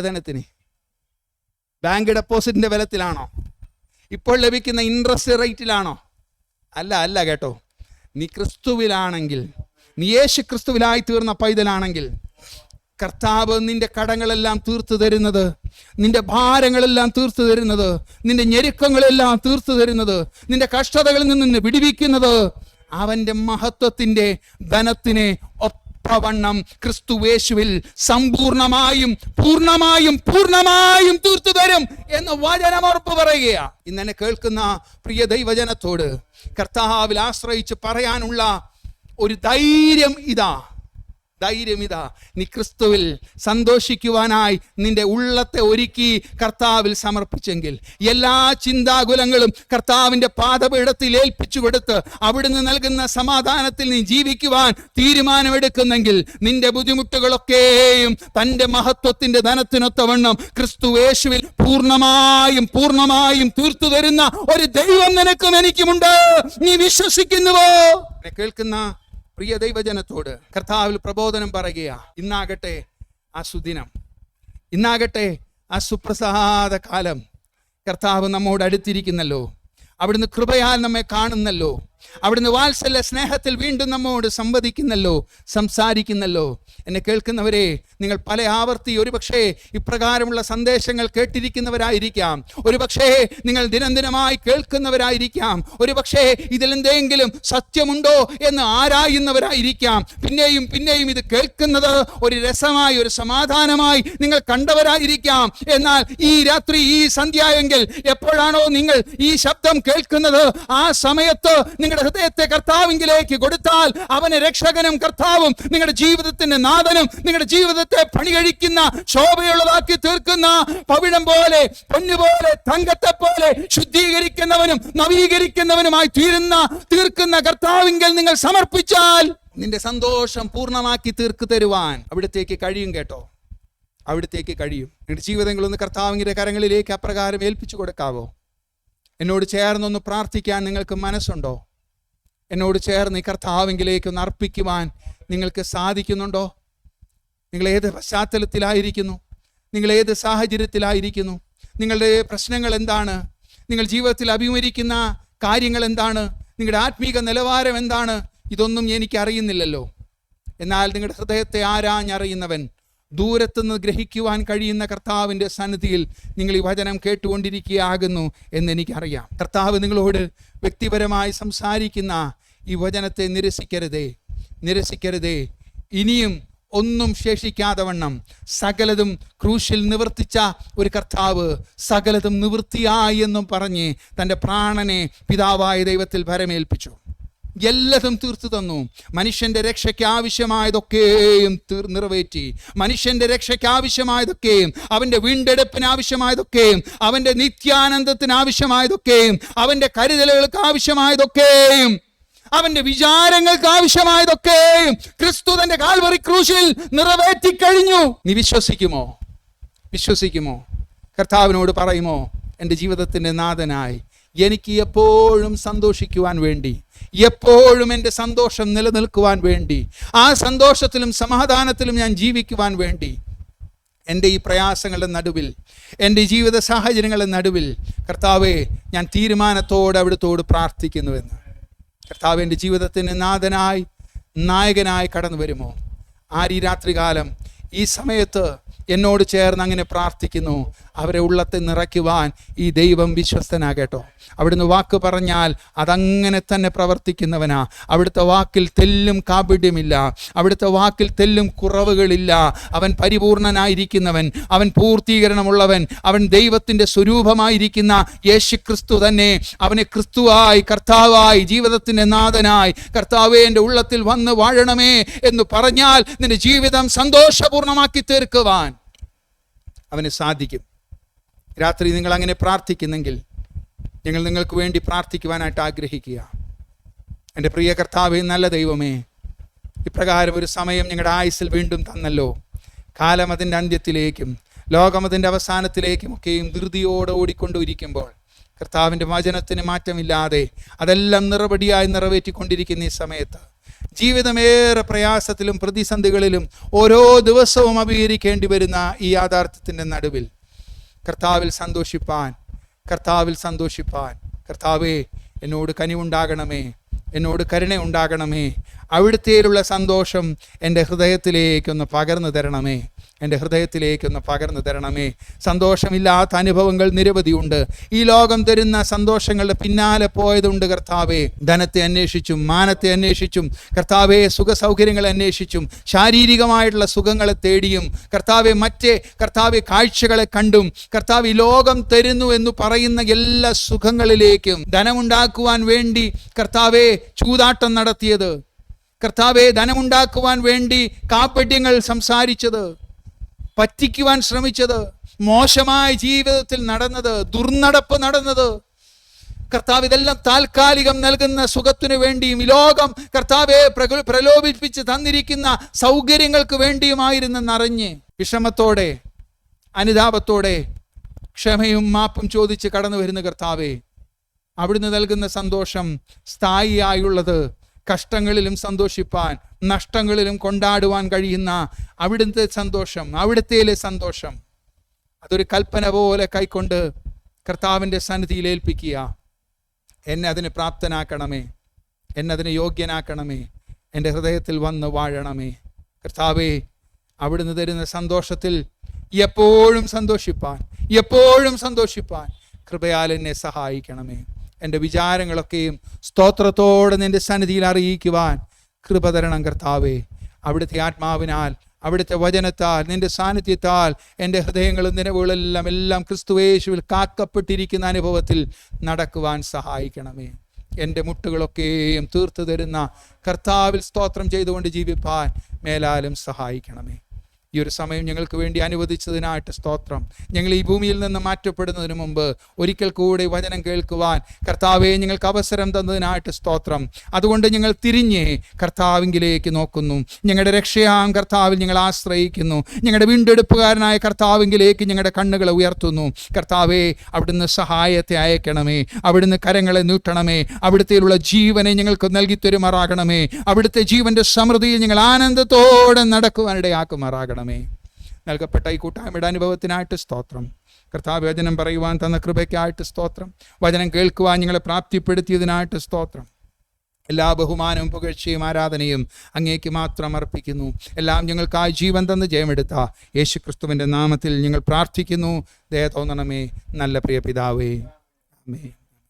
ധനത്തിന്? ബാങ്ക് ഡെപ്പോസിറ്റിന്റെ ബലത്തിലാണോ? ഇപ്പോൾ ലഭിക്കുന്ന ഇൻട്രസ്റ്റ് റേറ്റിലാണോ? അല്ല കേട്ടോ. നീ ക്രിസ്തുവിലാണെങ്കിൽ, നീ യേശു ക്രിസ്തുവിലായി തീർന്ന പൈതലാണെങ്കിൽ, കർത്താവ് നിന്റെ കടങ്ങളെല്ലാം തീർത്തു തരുന്നത്, നിന്റെ ഭാരങ്ങളെല്ലാം തീർത്തു തരുന്നത്, നിന്റെ ഞെരുക്കങ്ങളെല്ലാം തീർത്തു തരുന്നത്, നിന്റെ കഷ്ടതകളിൽ നിന്ന് വിടുവിക്കുന്നത് അവന്റെ മഹത്വത്തിന്റെ ധനത്തിനെ ഒപ്പവണ്ണം ക്രിസ്തുവേശുവിൽ സമ്പൂർണമായും പൂർണ്ണമായും തീർത്തു തരും എന്ന് വചനം ഉറപ്പ് പറയുക. ഇന്നെ കേൾക്കുന്ന പ്രിയ ദൈവജനത്തോട് കർത്താവിൽ ആശ്രയിച്ച് പറയാനുള്ള ഒരു ധൈര്യം ഇതാ, നീ ക്രിസ്തുവിൽ സന്തോഷിക്കുവാനായി നിന്റെ ഉള്ളത്തെ ഒരുക്കി കർത്താവിൽ സമർപ്പിച്ചെങ്കിൽ, എല്ലാ ചിന്താകുലങ്ങളും കർത്താവിന്റെ പാദപീഠത്തിൽ ഏൽപ്പിച്ചു കൊടുത്ത് അവിടുന്ന് നൽകുന്ന സമാധാനത്തിൽ നീ ജീവിക്കുവാൻ തീരുമാനമെടുക്കുന്നെങ്കിൽ, നിന്റെ ബുദ്ധിമുട്ടുകളൊക്കെയും തന്റെ മഹത്വത്തിന്റെ ധനത്തിനൊത്തവണ്ണം ക്രിസ്തുവേശുവിൽ പൂർണ്ണമായും തീർത്തു തരുന്ന ഒരു ദൈവം നിനക്കും എനിക്കുമുണ്ട്. നീ വിശ്വസിക്കുന്നുവോ? കേൾക്കുന്ന പ്രിയ ദൈവജനത്തോട് കർത്താവിൽ പ്രബോധനം പറയുക. ഇന്നാകട്ടെ ആ സുദിനം, ഇന്നാകട്ടെ ആ സുപ്രസാദ കാലം. കർത്താവ് നമ്മോട് അടുത്തിരിക്കുന്നല്ലോ, അവിടുന്ന് കൃപയാൽ നമ്മെ കാണുന്നല്ലോ, അവിടുന്ന് വാത്സല്യ സ്നേഹത്തിൽ വീണ്ടും നമ്മോട് സംവദിക്കുന്നല്ലോ, സംസാരിക്കുന്നല്ലോ. എന്നെ കേൾക്കുന്നവരെ, നിങ്ങൾ പല ആവർത്തി ഒരുപക്ഷേ ഇപ്രകാരമുള്ള സന്ദേശങ്ങൾ കേട്ടിരിക്കുന്നവരായിരിക്കാം, ഒരുപക്ഷേ നിങ്ങൾ ദിനംദിനമായി കേൾക്കുന്നവരായിരിക്കാം, ഒരുപക്ഷേ ഇതിലെന്തെങ്കിലും സത്യമുണ്ടോ എന്ന് ആരായുന്നവരായിരിക്കാം. പിന്നെയും ഇത് കേൾക്കുന്നത് ഒരു രസമായി, ഒരു സമാധാനമായി നിങ്ങൾ കണ്ടവരായിരിക്കാം. എന്നാൽ ഈ രാത്രി, ഈ സന്ധ്യയെങ്കിൽ എപ്പോഴാണോ നിങ്ങൾ ഈ ശബ്ദം കേൾക്കുന്നത്, ആ സമയത്ത് നിങ്ങളുടെ ഹൃദയത്തെ കർത്താവിലേക്ക് കൊടുത്താൽ അവനെ രക്ഷകനും കർത്താവും നിങ്ങളുടെ ജീവിതത്തിന്റെ നാഥനും നിങ്ങളുടെ ജീവിതത്തെ പണി കഴിക്കുന്ന, ശോഭയുള്ളതാക്കി തീർക്കുന്ന, പവിഴം പോലെ, പൊന്നുപോലെ, തങ്കത്തെ പോലെ ശുദ്ധീകരിക്കുന്നവനും നവീകരിക്കുന്നവനുമായി തീർക്കുന്ന കർത്താവിങ്കിൽ നിങ്ങൾ സമർപ്പിച്ചാൽ നിന്റെ സന്തോഷം പൂർണ്ണമാക്കി തീർക്കു തരുവാൻ അവിടത്തേക്ക് കഴിയും കേട്ടോ. അവിടത്തേക്ക് കഴിയും. നിങ്ങളുടെ ജീവിതങ്ങളൊന്ന് കർത്താവിന്റെ കരങ്ങളിലേക്ക് അപ്രകാരം ഏൽപ്പിച്ചു കൊടുക്കാവോ? എന്നോട് ചേർന്നൊന്ന് പ്രാർത്ഥിക്കാൻ നിങ്ങൾക്ക് മനസ്സുണ്ടോ? എന്നോട് ചേർന്ന് ഈ കർത്താവിങ്കിലേക്കൊന്ന് അർപ്പിക്കുവാൻ നിങ്ങൾക്ക് സാധിക്കുന്നുണ്ടോ? നിങ്ങൾ ഏത് പശ്ചാത്തലത്തിലായിരിക്കുന്നു? നിങ്ങൾ ഏത് സാഹചര്യത്തിലായിരിക്കുന്നു? നിങ്ങളുടെ പ്രശ്നങ്ങൾ എന്താണ്? നിങ്ങൾ ജീവിതത്തിൽ അഭിമുഖീകരിക്കുന്ന കാര്യങ്ങൾ എന്താണ്? നിങ്ങളുടെ ആത്മീക നിലവാരം എന്താണ്? ഇതൊന്നും എനിക്ക് അറിയുന്നില്ലല്ലോ. എന്നാൽ നിങ്ങളുടെ ഹൃദയത്തെ ആരാഞ്ഞറിയുന്നവൻ, ദൂരത്തുനിന്ന് ഗ്രഹിക്കുവാൻ കഴിയുന്ന കർത്താവിൻ്റെ സന്നിധിയിൽ നിങ്ങൾ ഈ വചനം കേട്ടുകൊണ്ടിരിക്കുകയാകുന്നു എന്നെനിക്കറിയാം. കർത്താവ് നിങ്ങളോട് വ്യക്തിപരമായി സംസാരിക്കുന്ന ഈ വചനത്തെ നിരസിക്കരുതേ. ഇനിയും ഒന്നും ശേഷിക്കാതെ വണ്ണം സകലതും ക്രൂശിൽ നിവർത്തിച്ച ഒരു കർത്താവ് സകലതും നിവൃത്തിയായി എന്നും പറഞ്ഞ് തൻ്റെ പ്രാണനെ പിതാവായ ദൈവത്തിൽ ഭരമേൽപ്പിച്ചു. എല്ലതും തീർത്തു തന്നു. മനുഷ്യൻ്റെ രക്ഷയ്ക്ക് ആവശ്യമായതൊക്കെയും നിറവേറ്റി. മനുഷ്യൻ്റെ രക്ഷയ്ക്ക് ആവശ്യമായതൊക്കെയും, അവൻ്റെ വീണ്ടെടുപ്പിന് ആവശ്യമായതൊക്കെയും, അവൻ്റെ നിത്യാനന്ദത്തിന് ആവശ്യമായതൊക്കെയും, അവൻ്റെ കരുതലുകൾക്ക് ആവശ്യമായതൊക്കെയും, അവൻ്റെ വിചാരങ്ങൾക്ക് ആവശ്യമായതൊക്കെയും ക്രിസ്തു തൻ്റെ കാൽവറി ക്രൂശിൽ നിറവേറ്റി കഴിഞ്ഞു. നീ വിശ്വസിക്കുമോ? കർത്താവിനോട് പറയുമോ, എൻ്റെ ജീവിതത്തിൻ്റെ നാഥനായി എനിക്ക് എപ്പോഴും സന്തോഷിക്കുവാൻ വേണ്ടി, എപ്പോഴും എൻ്റെ സന്തോഷം നിലനിൽക്കുവാൻ വേണ്ടി, ആ സന്തോഷത്തിലും സമാധാനത്തിലും ഞാൻ ജീവിക്കുവാൻ വേണ്ടി, എൻ്റെ ഈ പ്രയാസങ്ങളുടെ നടുവിൽ, എൻ്റെ ജീവിത സാഹചര്യങ്ങളുടെ നടുവിൽ കർത്താവേ, ഞാൻ തീരുമാനത്തോടെ അവിടുത്തോട് പ്രാർത്ഥിക്കുന്നുവെന്ന്. കർത്താവ് എൻ്റെ ജീവിതത്തിന് നായകനായി കടന്നു വരുമോ? ആര് ഈ രാത്രികാലം ഈ സമയത്ത് എന്നോട് ചേർന്ന് അങ്ങനെ പ്രാർത്ഥിക്കുന്നു, അവരെ ഉള്ളത്തെ നിറയ്ക്കുവാൻ ഈ ദൈവം വിശ്വസ്തനാകട്ടോ. അവിടുന്ന് വാക്ക് പറഞ്ഞാൽ അതങ്ങനെ തന്നെ പ്രവർത്തിക്കുന്നവനാ. അവിടുത്തെ വാക്കിൽ തെല്ലും കാപട്യമില്ല, അവിടുത്തെ വാക്കിൽ തെല്ലും കുറവുകളില്ല. അവൻ പരിപൂർണനായിരിക്കുന്നവൻ, അവൻ പൂർത്തീകരണമുള്ളവൻ, അവൻ ദൈവത്തിൻ്റെ സ്വരൂപമായിരിക്കുന്ന യേശുക്രിസ്തു തന്നെ. അവനെ ക്രിസ്തുവായി, കർത്താവായി, ജീവിതത്തിൻ്റെ നാഥനായി, കർത്താവേ എൻ്റെ ഉള്ളത്തിൽ വന്ന് വാഴണമേ എന്ന് പറഞ്ഞാൽ നിന്റെ ജീവിതം സന്തോഷപൂർണ്ണമാക്കി തീർക്കുവാൻ അവന് സാധിക്കും. രാത്രി നിങ്ങൾ അങ്ങനെ പ്രാർത്ഥിക്കുന്നെങ്കിൽ ഞങ്ങൾ നിങ്ങൾക്ക് വേണ്ടി പ്രാർത്ഥിക്കുവാനായിട്ട് ആഗ്രഹിക്കുക. എൻ്റെ പ്രിയ കർത്താവേ, നല്ല ദൈവമേ, ഇപ്രകാരം ഒരു സമയം ഞങ്ങളുടെ ആയുസ്സിൽ വീണ്ടും തന്നല്ലോ. കാലം അതിൻ്റെ അന്ത്യത്തിലേക്കും ലോകം അതിൻ്റെ അവസാനത്തിലേക്കും ഒക്കെയും ധൃതിയോടെ ഓടിക്കൊണ്ടിരിക്കുമ്പോൾ കർത്താവിൻ്റെ വചനത്തിന് മാറ്റമില്ലാതെ അതെല്ലാം നിറപടിയായി നിറവേറ്റിക്കൊണ്ടിരിക്കുന്ന ഈ സമയത്ത് ജീവിതമേറെ പ്രയാസത്തിലും പ്രതിസന്ധികളിലും ഓരോ ദിവസവും അഭിമുഖീകരിക്കേണ്ടി വരുന്ന ഈ യാഥാർത്ഥ്യത്തിൻ്റെ നടുവിൽ കർത്താവിൽ സന്തോഷിപ്പാൻ കർത്താവേ, എന്നോട് കനിവുണ്ടാകണമേ, എന്നോട് കരുണയുണ്ടാകണമേ. അവിടുത്തേലുള്ള സന്തോഷം എൻ്റെ ഹൃദയത്തിലേക്കൊന്ന് പകർന്നു തരണമേ. സന്തോഷമില്ലാത്ത അനുഭവങ്ങൾ നിരവധിയുണ്ട്. ഈ ലോകം തരുന്ന സന്തോഷങ്ങളുടെ പിന്നാലെ പോയതുണ്ട് കർത്താവേ. ധനത്തെ അന്വേഷിച്ചും മാനത്തെ അന്വേഷിച്ചും കർത്താവേ, സുഖ സൗകര്യങ്ങളെ അന്വേഷിച്ചും ശാരീരികമായിട്ടുള്ള സുഖങ്ങളെ തേടിയും കർത്താവേ കാഴ്ചകളെ കണ്ടും കർത്താവ് ഈ ലോകം തരുന്നു എന്ന് പറയുന്ന എല്ലാ സുഖങ്ങളിലേക്കും ധനമുണ്ടാക്കുവാൻ വേണ്ടി കർത്താവേ ചൂതാട്ടം നടത്തിയത്, കർത്താവേ ധനമുണ്ടാക്കുവാൻ വേണ്ടി കാപട്യങ്ങൾ സംസാരിച്ചത്, പറ്റിക്കുവാൻ ശ്രമിച്ചത്, മോശമായ ജീവിതത്തിൽ നടന്നത്, ദുർനടപ്പ് നടന്നത്, കർത്താവ് ഇതെല്ലാം താൽക്കാലികം നൽകുന്ന സുഖത്തിനു വേണ്ടിയും ഈ ലോകം കർത്താവെ പ്രലോഭിപ്പിച്ച് തന്നിരിക്കുന്ന സൗകര്യങ്ങൾക്ക് വേണ്ടിയുമായിരുന്നെന്നറിഞ്ഞ് വിഷമത്തോടെ അനുതാപത്തോടെ ക്ഷമയും മാപ്പും ചോദിച്ച് കടന്നു വരുന്ന കർത്താവെ, അവിടുന്ന് നൽകുന്ന സന്തോഷം സ്ഥായിയായുള്ളത്, കഷ്ടങ്ങളിലും സന്തോഷിപ്പാൻ നഷ്ടങ്ങളിലും കൊണ്ടാടുവാൻ കഴിയുന്ന അവിടുത്തെ സന്തോഷം, അവിടുത്തേലെ സന്തോഷം, അതൊരു കൽപ്പന പോലെ കൈക്കൊണ്ട് കർത്താവിൻ്റെ സന്നിധിയിൽ ഏൽപ്പിക്കുക. എന്നെ അതിന് പ്രാപ്തനാക്കണമേ, എന്നെ അതിന് യോഗ്യനാക്കണമേ, എൻ്റെ ഹൃദയത്തിൽ വന്ന് വാഴണമേ. കർത്താവേ, അവിടുന്ന് തരുന്ന സന്തോഷത്തിൽ എപ്പോഴും സന്തോഷിപ്പാൻ കൃപയാൽ എന്നെ സഹായിക്കണമേ. എൻ്റെ വിചാരങ്ങളൊക്കെയും സ്തോത്രത്തോടെ നിൻ്റെ സന്നിധിയിൽ അറിയിക്കുവാൻ കൃപ തരണം കർത്താവേ. അവിടുത്തെ ആത്മാവിനാൽ, അവിടുത്തെ വചനത്താൽ, നിൻ്റെ സാന്നിധ്യത്താൽ എൻ്റെ ഹൃദയങ്ങളും നിലവുകളെല്ലാം ക്രിസ്തുയേശുവിൽ കാക്കപ്പെട്ടിരിക്കുന്ന അനുഭവത്തിൽ നടക്കുവാൻ സഹായിക്കണമേ. എൻ്റെ മുട്ടുകളൊക്കെയും തീർത്തു തരുന്ന കർത്താവിൽ സ്തോത്രം ചെയ്തുകൊണ്ട് ജീവിപ്പാൻ മേലാലും സഹായിക്കണമേ. ഈ ഒരു സമയം ഞങ്ങൾക്ക് വേണ്ടി അനുവദിച്ചതിനായിട്ട് സ്തോത്രം. ഞങ്ങൾ ഈ ഭൂമിയിൽ നിന്ന് മാറ്റപ്പെടുന്നതിന് മുമ്പ് ഒരിക്കൽ കൂടി വചനം കേൾക്കുവാൻ കർത്താവെ ഞങ്ങൾക്ക് അവസരം തന്നതിനായിട്ട് സ്തോത്രം. അതുകൊണ്ട് ഞങ്ങൾ തിരിഞ്ഞ് കർത്താവിങ്കിലേക്ക് നോക്കുന്നു. ഞങ്ങളുടെ രക്ഷയാം കർത്താവിൽ ഞങ്ങൾ ആശ്രയിക്കുന്നു. ഞങ്ങളുടെ വീണ്ടെടുപ്പുകാരനായ കർത്താവിങ്കിലേക്ക് ഞങ്ങളുടെ കണ്ണുകളെ ഉയർത്തുന്നു. കർത്താവെ, അവിടുന്ന് സഹായത്തെ അയക്കണമേ, അവിടുന്ന് കരങ്ങളെ നീട്ടണമേ, അവിടുത്തെയുള്ള ജീവനെ ഞങ്ങൾക്ക് നൽകി തരുമാറാകണമേ, അവിടുത്തെ ജീവന്റെ സമൃദ്ധിയിൽ ഞങ്ങൾ ആനന്ദത്തോടെ നടക്കുവാനിടയാക്കുമാറാകണം. നൽകപ്പെട്ട ഈ കൂട്ടായ്മയുടെ അനുഭവത്തിനായിട്ട് സ്തോത്രം. കർത്താവ് വചനം പറയുവാൻ തന്ന കൃപയ്ക്കായിട്ട് സ്തോത്രം. വചനം കേൾക്കുവാൻ ഞങ്ങളെ പ്രാപ്തിപ്പെടുത്തിയതിനായിട്ട് സ്തോത്രം. എല്ലാ ബഹുമാനവും പുകഴ്ചയും ആരാധനയും അങ്ങേക്ക് മാത്രം അർപ്പിക്കുന്നു. എല്ലാം ഞങ്ങൾക്കായി ജീവൻ തന്ന് ജയമെടുത്ത യേശുക്രിസ്തുവിൻ്റെ നാമത്തിൽ ഞങ്ങൾ പ്രാർത്ഥിക്കുന്നു. ദയ തോന്നണമേ നല്ല പ്രിയ പിതാവേ. ആമേൻ.